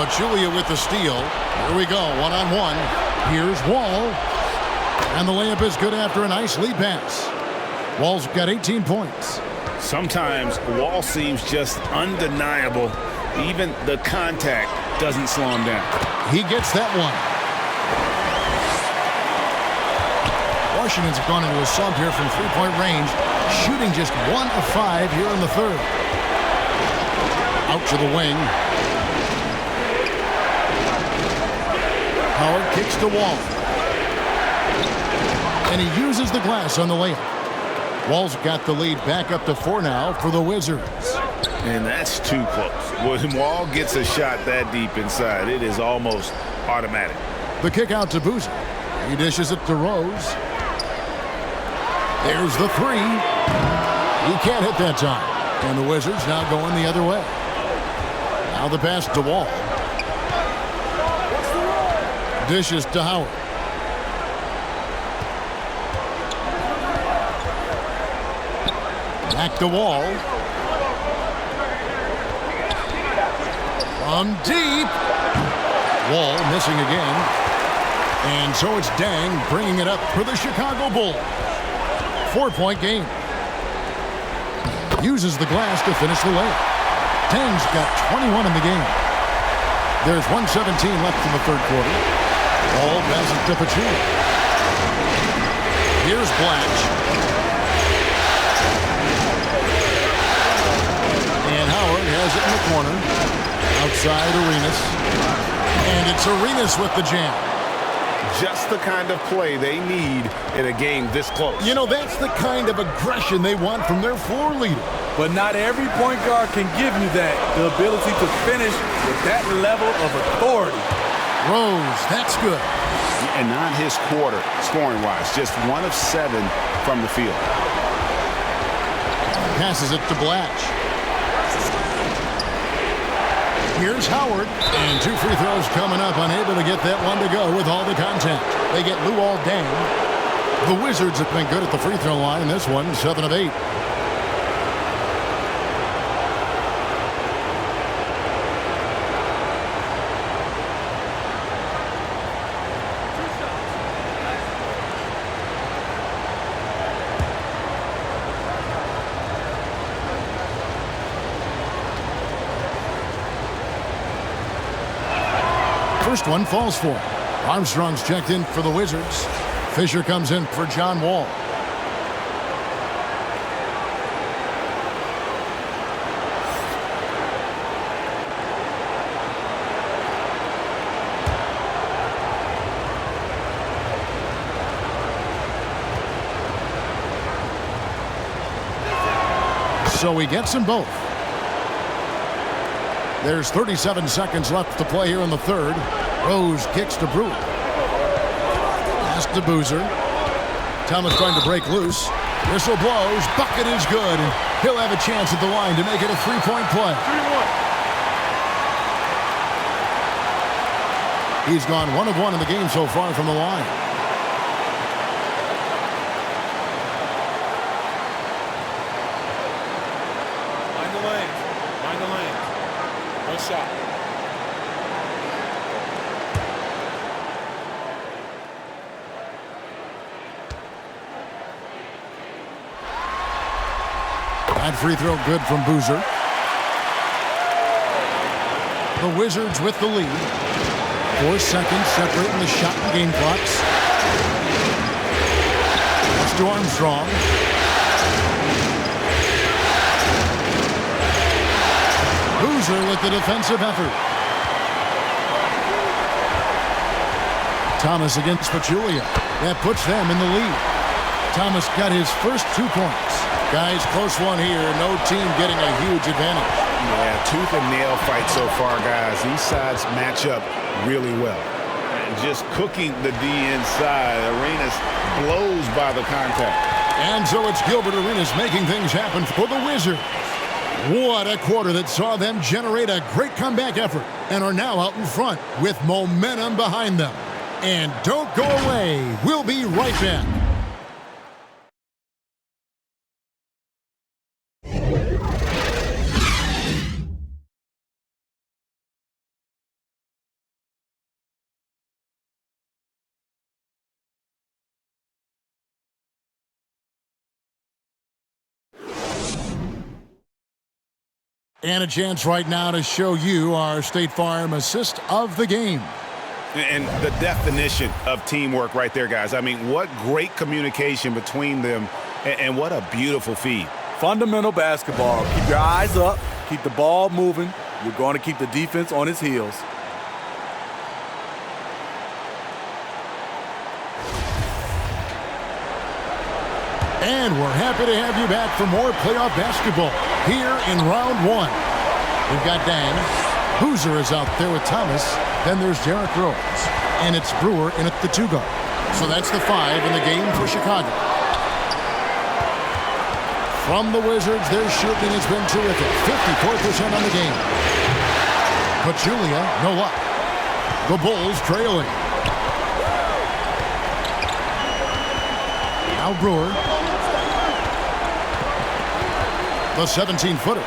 Pachulia with the steal. Here we go, one-on-one. Here's Wall. And the layup is good after a nice lead pass. Wall's got 18 points. Sometimes Wall seems just undeniable. Even the contact doesn't slow him down. He gets that one. Washington's gone into a slump here from three-point range, shooting just 1 of 5 here in the third. Out to the wing. Howard kicks to Wall. And he uses the glass on the layup. Wall's got the lead back up to 4 now for the Wizards. And that's too close. When Wall gets a shot that deep inside, it is almost automatic. The kick out to Boozer. He dishes it to Rose. There's the 3. He can't hit that time. And the Wizards now going the other way. Now the pass to Wall. Dishes to Howard. Back to Wall. From deep. Wall missing again. And so it's Dang bringing it up for the Chicago Bulls. 4-point game. Uses the glass to finish the layup. Dang's got 21 in the game. There's 1:17 left in the third quarter. Wall passes to Pachulia. Here's Blatch. And Howard has it in the corner. Outside Arenas. And it's Arenas with the jam. Just the kind of play they need in a game this close. You know, that's the kind of aggression they want from their floor leader. But not every point guard can give you that. The ability to finish with that level of authority. Rose, that's good. And not his quarter, scoring-wise. Just 1 of 7 from the field. Passes it to Blatch. Here's Howard. And 2 free throws coming up. Unable to get that one to go with all the contact. They get Luol Deng. The Wizards have been good at the free throw line. This one, 7 of 8. first one falls for him. Armstrong's checked in for the Wizards. Fisher comes in for John Wall. So he gets them both. There's 37 seconds left to play here in the third. Rose kicks to Brewer. Pass to Boozer. Thomas trying to break loose. Whistle blows. Bucket is good. And he'll have a chance at the line to make it a three-point play. 3-1. He's gone 1 of 1 in the game so far from the line. Shot. That free throw good from Boozer. The Wizards with the lead. 4 seconds separating the shot and game clocks. That's to Armstrong. Boozer with the defensive effort. Thomas against Pachulia. That puts them in the lead. Thomas got his first 2 points. Guys, close one here. No team getting a huge advantage. Yeah, tooth and nail fight so far, guys. These sides match up really well. And just cooking the D inside. Arenas blows by the contact. And so it's Gilbert Arenas making things happen for the Wizards. What a quarter that saw them generate a great comeback effort and are now out in front with momentum behind them. And don't go away. We'll be right back. And a chance right now to show you our State Farm assist of the game. And the definition of teamwork right there, guys. I mean, what great communication between them, and what a beautiful feed. Fundamental basketball. Keep your eyes up. Keep the ball moving. You're going to keep the defense on its heels. And we're happy to have you back for more playoff basketball here in round 1. We've got Dan. Boozer is out there with Thomas. Then there's Derrick Rose. And it's Brewer in at the 2 guard. So that's the 5 in the game for Chicago. From the Wizards, their shooting has been terrific. 54% on the game. Pachulia, no luck. The Bulls trailing. Now Brewer. The 17-footer.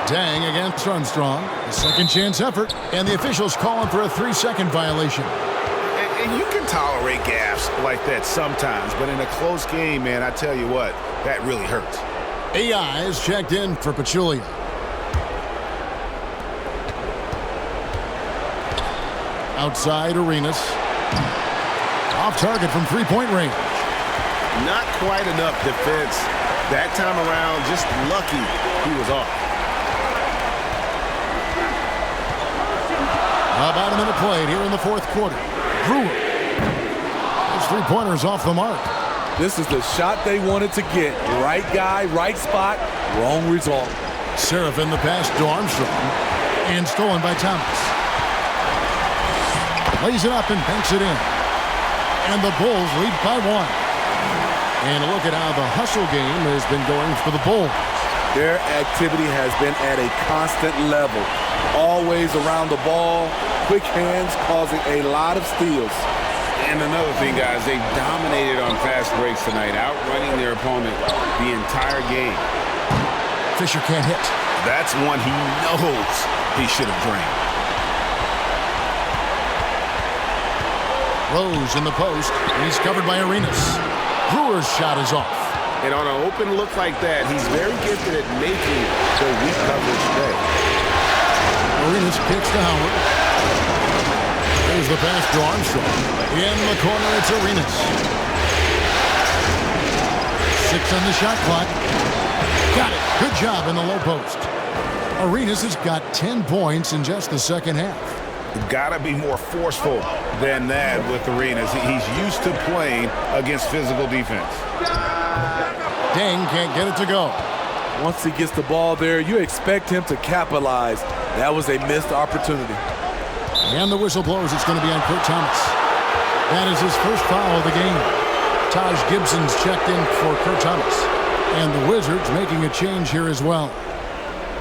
Dang against Armstrong. A second chance effort. And the officials calling for a 3-second violation. And you can tolerate gaffes like that sometimes, but in a close game, man, I tell you what, that really hurts. AI is checked in for Pachulia. Outside Arenas. Off target from 3-point range. Not quite enough defense that time around. Just lucky he was off. About a minute played here in the 4th quarter. Brewer. Those 3-pointers off the mark. This is the shot they wanted to get. Right guy, right spot, wrong result. Seraphin the pass to Armstrong. And stolen by Thomas. Lays it up and banks it in. And the Bulls lead by 1. And look at how the hustle game has been going for the Bulls. Their activity has been at a constant level. Always around the ball, quick hands causing a lot of steals. And another thing, guys, they dominated on fast breaks tonight, outrunning their opponent the entire game. Fisher can't hit. That's one he knows he should have drained. Rose in the post. He's covered by Arenas. Brewer's shot is off. And on an open look like that, he's very gifted at making the weak coverage play. Arenas kicks to Howard. There's the pass to Armstrong. In the corner, it's Arenas. 6 on the shot clock. Got it. Good job in the low post. Arenas has got 10 points in just the second half. Got to be more forceful than that with Arenas. He's used to playing against physical defense. Deng can't get it to go. Once he gets the ball there, you expect him to capitalize. That was a missed opportunity. And the whistle blows. It's going to be on Kurt Thomas. That is his first foul of the game. Taj Gibson's checked in for Kurt Thomas. And the Wizards making a change here as well.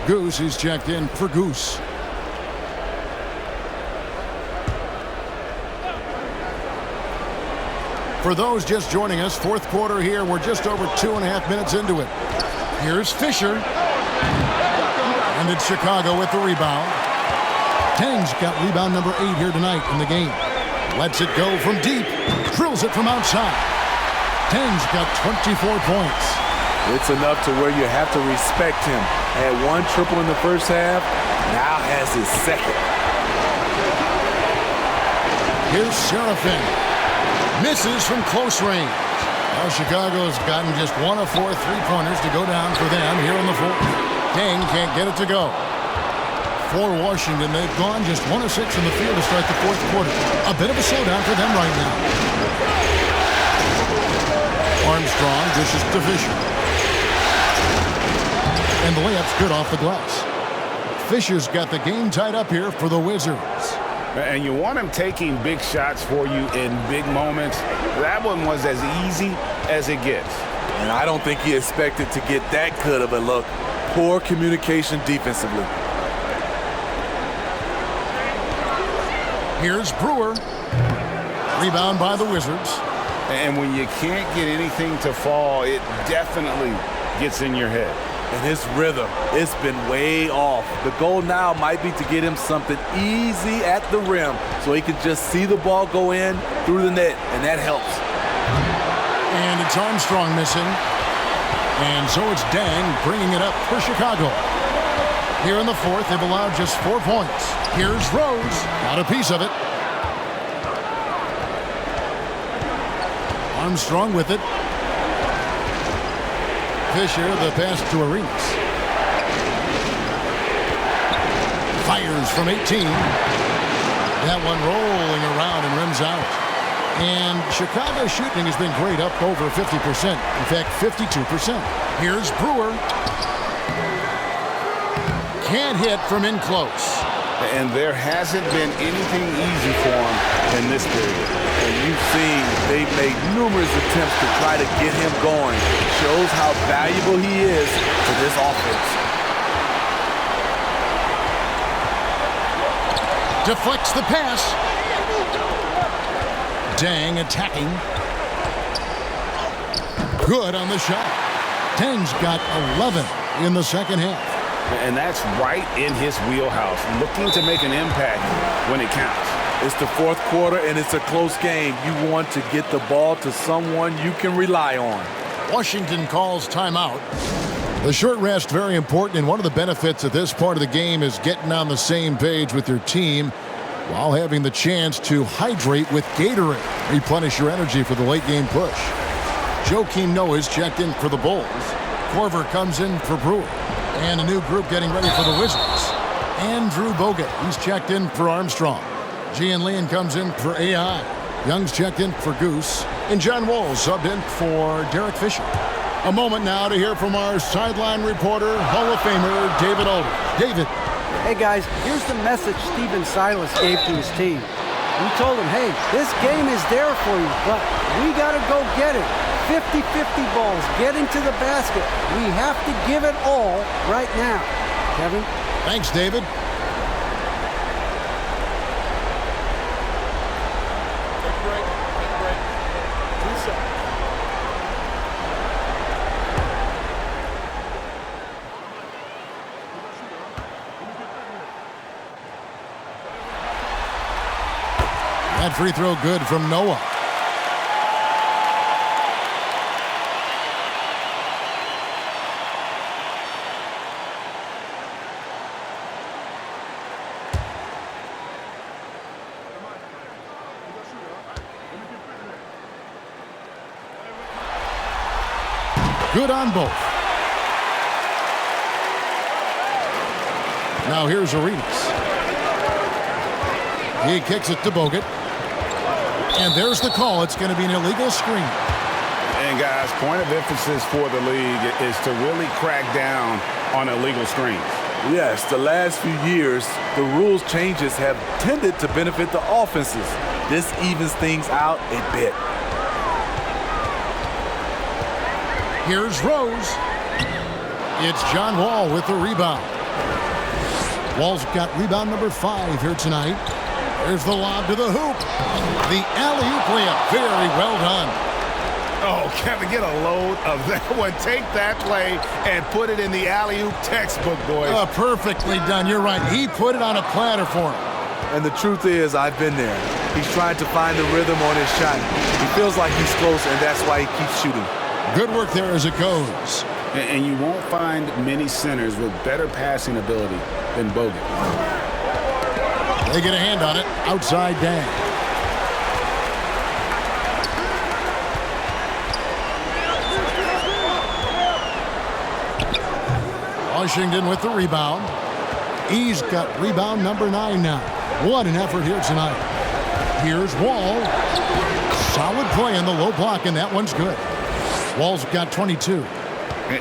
Goose is checked in for Goose. For those just joining us, fourth quarter here. We're just over 2.5 minutes into it. Here's Fisher. And it's Chicago with the rebound. Deng's got rebound number 8 here tonight in the game. Lets it go from deep. Drills it from outside. Deng's got 24 points. It's enough to where you have to respect him. Had 1 triple in the first half, now has his second. Here's Serafin. Misses from close range. Now Chicago's gotten just 1 of 4 3-pointers to go down for them here in the fourth. Deng can't get it to go. For Washington, they've gone just 1 of 6 in the field to start the fourth quarter. A bit of a slowdown for them right now. Armstrong dishes to Fisher. And the layup's good off the glass. Fisher's got the game tied up here for the Wizards. And you want him taking big shots for you in big moments. That one was as easy as it gets. And I don't think he expected to get that good of a look. Poor communication defensively. Here's Brewer. Rebound by the Wizards. And when you can't get anything to fall, it definitely gets in your head. And his rhythm, it's been way off. The goal now might be to get him something easy at the rim so he can just see the ball go in through the net, and that helps. And it's Armstrong missing. And so it's Deng bringing it up for Chicago. Here in the fourth, they've allowed just 4 points. Here's Rose. Got a piece of it. Armstrong with it. Fisher, the pass to Arenas. Fires from 18. That one rolling around and rims out. And Chicago's shooting has been great, up over 50%. In fact, 52%. Here's Brewer. Can't hit from in close. And there hasn't been anything easy for him in this period. And you've seen they've made numerous attempts to try to get him going. Shows how valuable he is to this offense. Deflects the pass. Deng attacking. Good on the shot. Deng's got 11 in the second half. And that's right in his wheelhouse, looking to make an impact when it counts. It's the fourth quarter, and it's a close game. You want to get the ball to someone you can rely on. Washington calls timeout. The short rest, very important, and one of the benefits of this part of the game is getting on the same page with your team while having the chance to hydrate with Gatorade. Replenish your energy for the late game push. Joakim Noah's checked in for the Bulls. Korver comes in for Brewer. And a new group getting ready for the Wizards. Andrew Bogut, he's checked in for Armstrong. Gian Leon comes in for AI. Young's checked in for Goose. And John Wall subbed in for Derek Fisher. A moment now to hear from our sideline reporter, Hall of Famer David Aldridge. David. Hey guys, here's the message Stephen Silas gave to his team. We told them, hey, this game is there for you, but we got to go get it. 50-50 balls, getting to the basket. We have to give it all right now. Kevin? Thanks, David. That free throw good from Noah. Good on both. Now here's Arenas. He kicks it to Bogut. And there's the call. It's going to be an illegal screen. And guys, point of emphasis for the league is to really crack down on illegal screens. Yes, the last few years, the rules changes have tended to benefit the offenses. This evens things out a bit. Here's Rose. It's John Wall with the rebound. Wall's got rebound number 5 here tonight. There's the lob to the hoop. The alley-oop layup. Very well done. Oh, Kevin, get a load of that one. Take that play and put it in the alley-oop textbook, boys. Perfectly done. You're right. He put it on a platter for him. And the truth is, I've been there. He's trying to find the rhythm on his shot. He feels like he's close, and that's why he keeps shooting. Good work there as it goes. And you won't find many centers with better passing ability than Bogut. They get a hand on it. Outside Dang. Washington with the rebound. He's got rebound number 9 now. What an effort here tonight. Here's Wall. Solid play in the low block, and that one's good. Wall's got 22.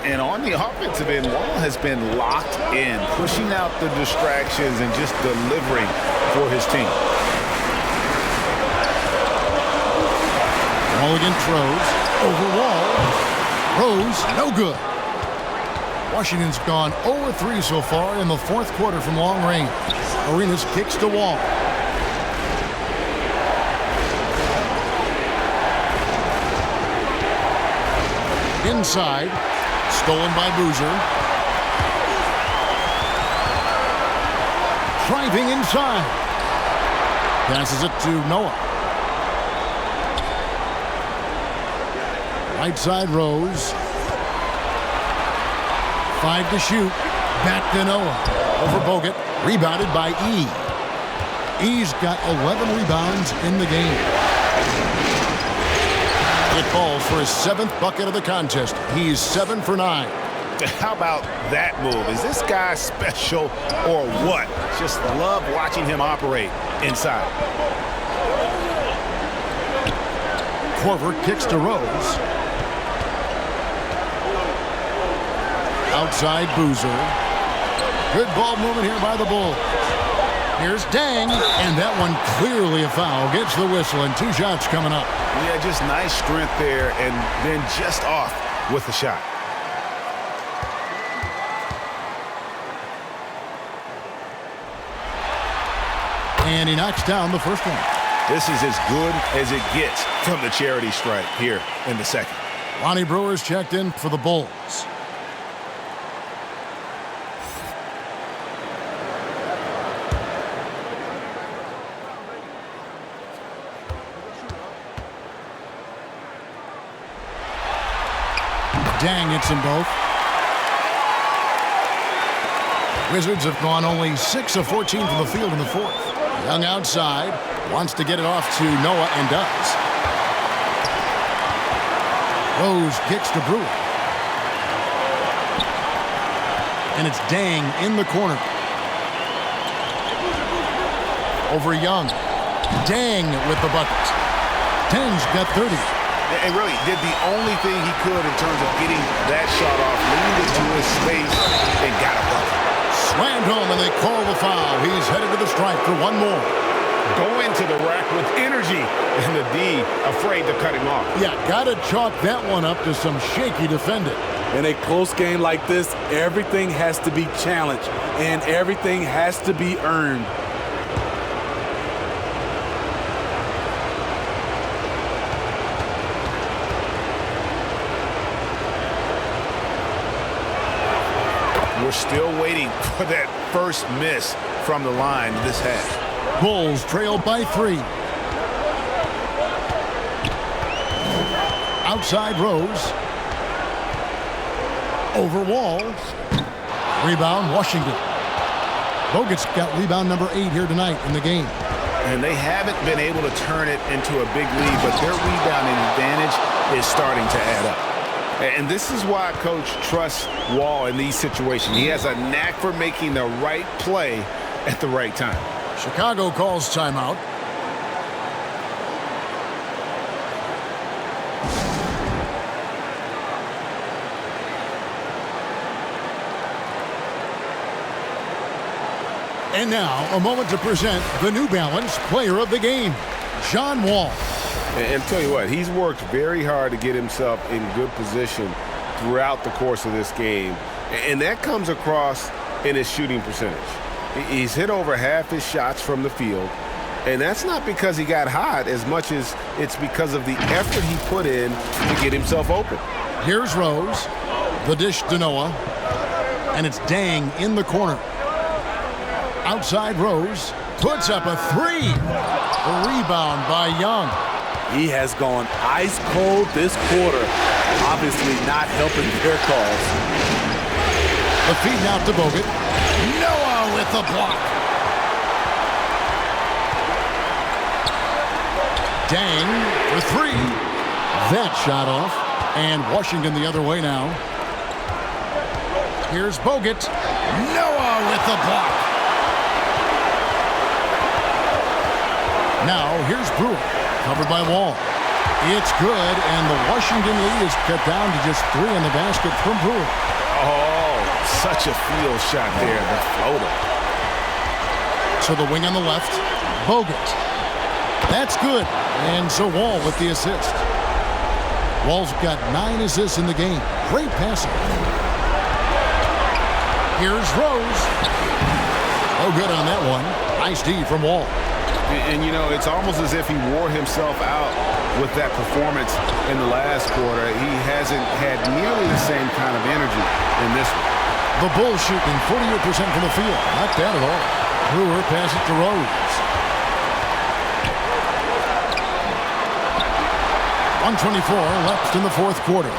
And on the offensive end, Wall has been locked in, pushing out the distractions and just delivering for his team. Mulligan throws over Wall. Rose, no good. Washington's gone 0-3 so far in the 4th quarter from long range. Arenas kicks to Wall. Inside, stolen by Boozer. Driving inside. Passes it to Noah. Right side Rose. 5 to shoot. Back to Noah. Over Bogut. Rebounded by E. E's got 11 rebounds in the game. It falls for his 7th bucket of the contest. He's 7 for 9. How about that move? Is this guy special or what? Just love watching him operate inside. Korver kicks to Rose. Outside Boozer. Good ball movement here by the Bulls. Here's Dang, and that one clearly a foul. Gets the whistle, and 2 shots coming up. Yeah, just nice strength there, and then just off with the shot. And he knocks down the first one. This is as good as it gets from the charity stripe here in the second. Lonnie Brewer's checked in for the Bulls. Dang hits them both. Wizards have gone only 6 of 14 from the field in the 4th. Young outside, wants to get it off to Noah and does. Rose kicks to Brewer. And it's Dang in the corner. Over Young. Dang with the bucket. Dang's got 30. And really did the only thing he could in terms of getting that shot off, leaned into his space, and got a bucket. Slammed home, and they call the foul. He's headed to the stripe for one more. Go into the rack with energy, and the D afraid to cut him off. Yeah, got to chalk that one up to some shaky defending. In a close game like this, everything has to be challenged, and everything has to be earned. We're still waiting for that first miss from the line this half. Bulls trail by 3. Outside Rose. Over Wall. Rebound Washington. Bogut's got rebound number 8 here tonight in the game. And they haven't been able to turn it into a big lead, but their rebounding advantage is starting to add up. And this is why Coach trusts Wall in these situations. He has a knack for making the right play at the right time. Chicago calls timeout. And now, a moment to present the New Balance Player of the Game, John Wall. And tell you what, he's worked very hard to get himself in good position throughout the course of this game. And that comes across in his shooting percentage. He's hit over half his shots from the field. And that's not because he got hot as much as it's because of the effort he put in to get himself open. Here's Rose. The dish to Noah. And it's Dang in the corner. Outside Rose. Puts up a three. A rebound by Young. He has gone ice cold this quarter. Obviously not helping their cause. The feed out to Bogut. Noah with the block. Dang for three. That shot off. And Washington the other way now. Here's Bogut. Noah with the block. Now here's Brewer. Covered by Wall. It's good, and the Washington lead is cut down to just 3 in the basket from Brewer. Oh, such a field shot there, the floater. So the wing on the left, Bogut. That's good, and so Wall with the assist. Wall's got 9 assists in the game. Great passing. Here's Rose. Oh, good on that one. Nice D from Wall. And, you know, it's almost as if he wore himself out with that performance in the last quarter. He hasn't had nearly the same kind of energy in this one. The Bulls shooting 48% from the field. Not bad at all. Brewer passes it to Rose. 1:24 left in the fourth quarter.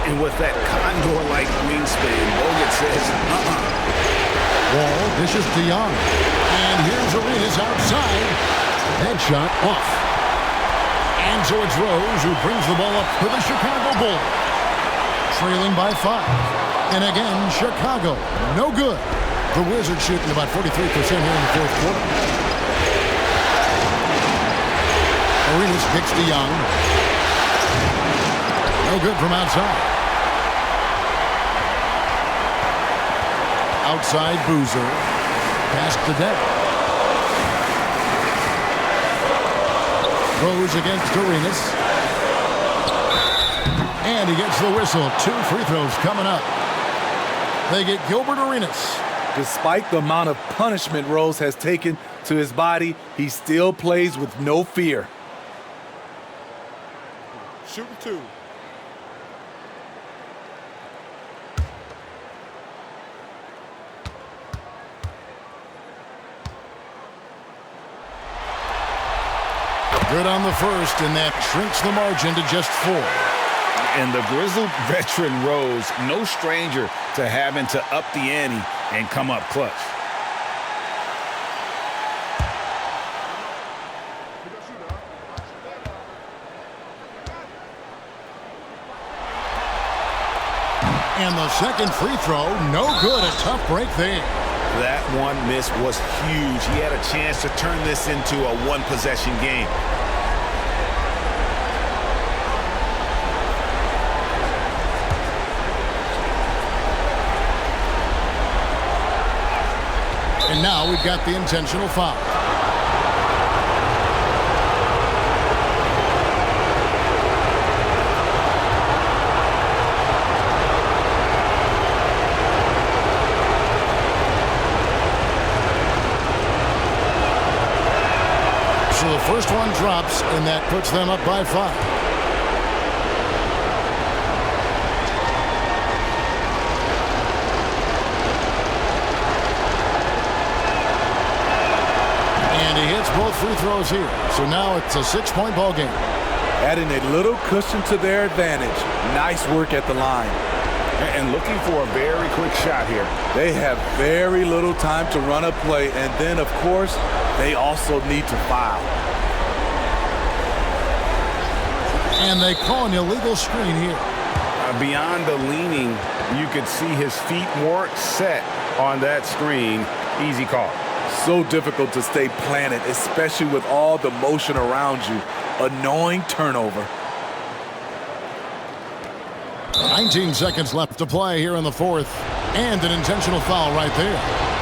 And with that condor-like wingspan, Bogut says, Wall dishes to Young. And here's Arenas outside. That shot off. And so it's Rose who brings the ball up for the Chicago Bulls. Trailing by 5. And again, Chicago, no good. The Wizards shooting about 43% here in the fourth quarter. Arenas kicks to Young. No good from outside. Outside Boozer. Pass to Deck. Rose against Arenas. And he gets the whistle. 2 free throws coming up. They get Gilbert Arenas. Despite the amount of punishment Rose has taken to his body, he still plays with no fear. Shooting 2. Good on the first, and that shrinks the margin to just 4. And the grizzled veteran Rose, no stranger to having to up the ante and come up clutch. And the second free throw, no good. A tough break there. That one miss was huge. He had a chance to turn this into a one-possession game. And now we've got the intentional foul. So the first one drops, and that puts them up by 5. Both free throws here. So now it's a 6-point ball game. Adding a little cushion to their advantage. Nice work at the line. And looking for a very quick shot here. They have very little time to run a play, and then, of course, they also need to foul. And they call an illegal screen here. Beyond the leaning, you could see his feet weren't set on that screen. Easy call. So difficult to stay planted, especially with all the motion around you. Annoying turnover. 19 seconds left to play here in the fourth. And an intentional foul right there.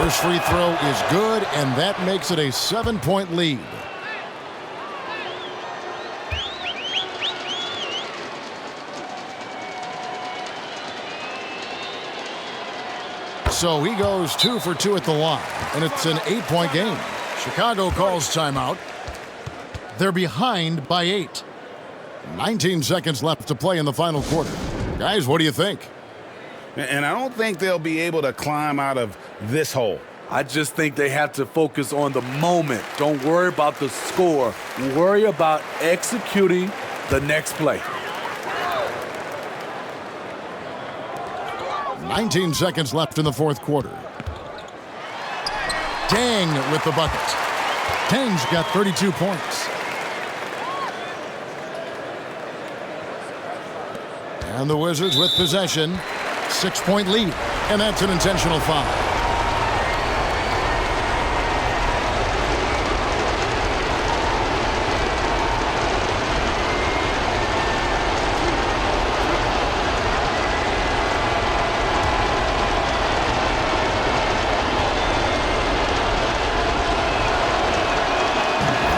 First free throw is good, and that makes it a 7-point lead. So he goes 2 for 2 at the line, and it's an 8-point game. Chicago calls timeout. They're behind by 8. 19 seconds left to play in the final quarter. Guys, what do you think? And I don't think they'll be able to climb out of this hole. I just think they have to focus on the moment. Don't worry about the score. Worry about executing the next play. 19 seconds left in the fourth quarter. Deng with the bucket. Deng's got 32 points. And the Wizards with possession. 6-point lead. And that's an intentional foul.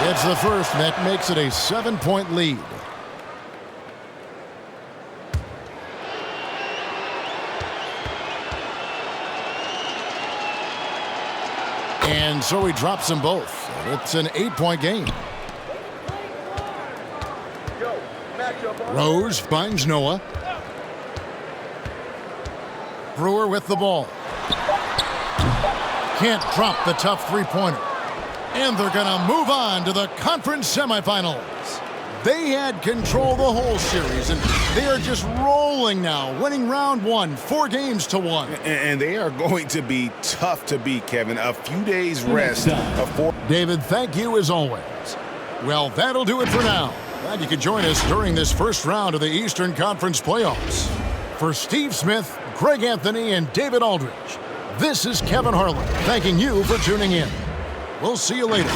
It's the first, and that makes it a 7-point lead. And so he drops them both. It's an 8-point game. Rose finds Noah. Brewer with the ball. Can't drop the tough three-pointer. And they're going to move on to the conference semifinals. They had control the whole series, and they are just rolling now, winning round 1, 4-1. And they are going to be tough to beat, Kevin. A few days rest. David, thank you as always. Well, that'll do it for now. Glad you could join us during this first round of the Eastern Conference playoffs. For Steve Smith, Greg Anthony, and David Aldridge, this is Kevin Harlan thanking you for tuning in. We'll see you later.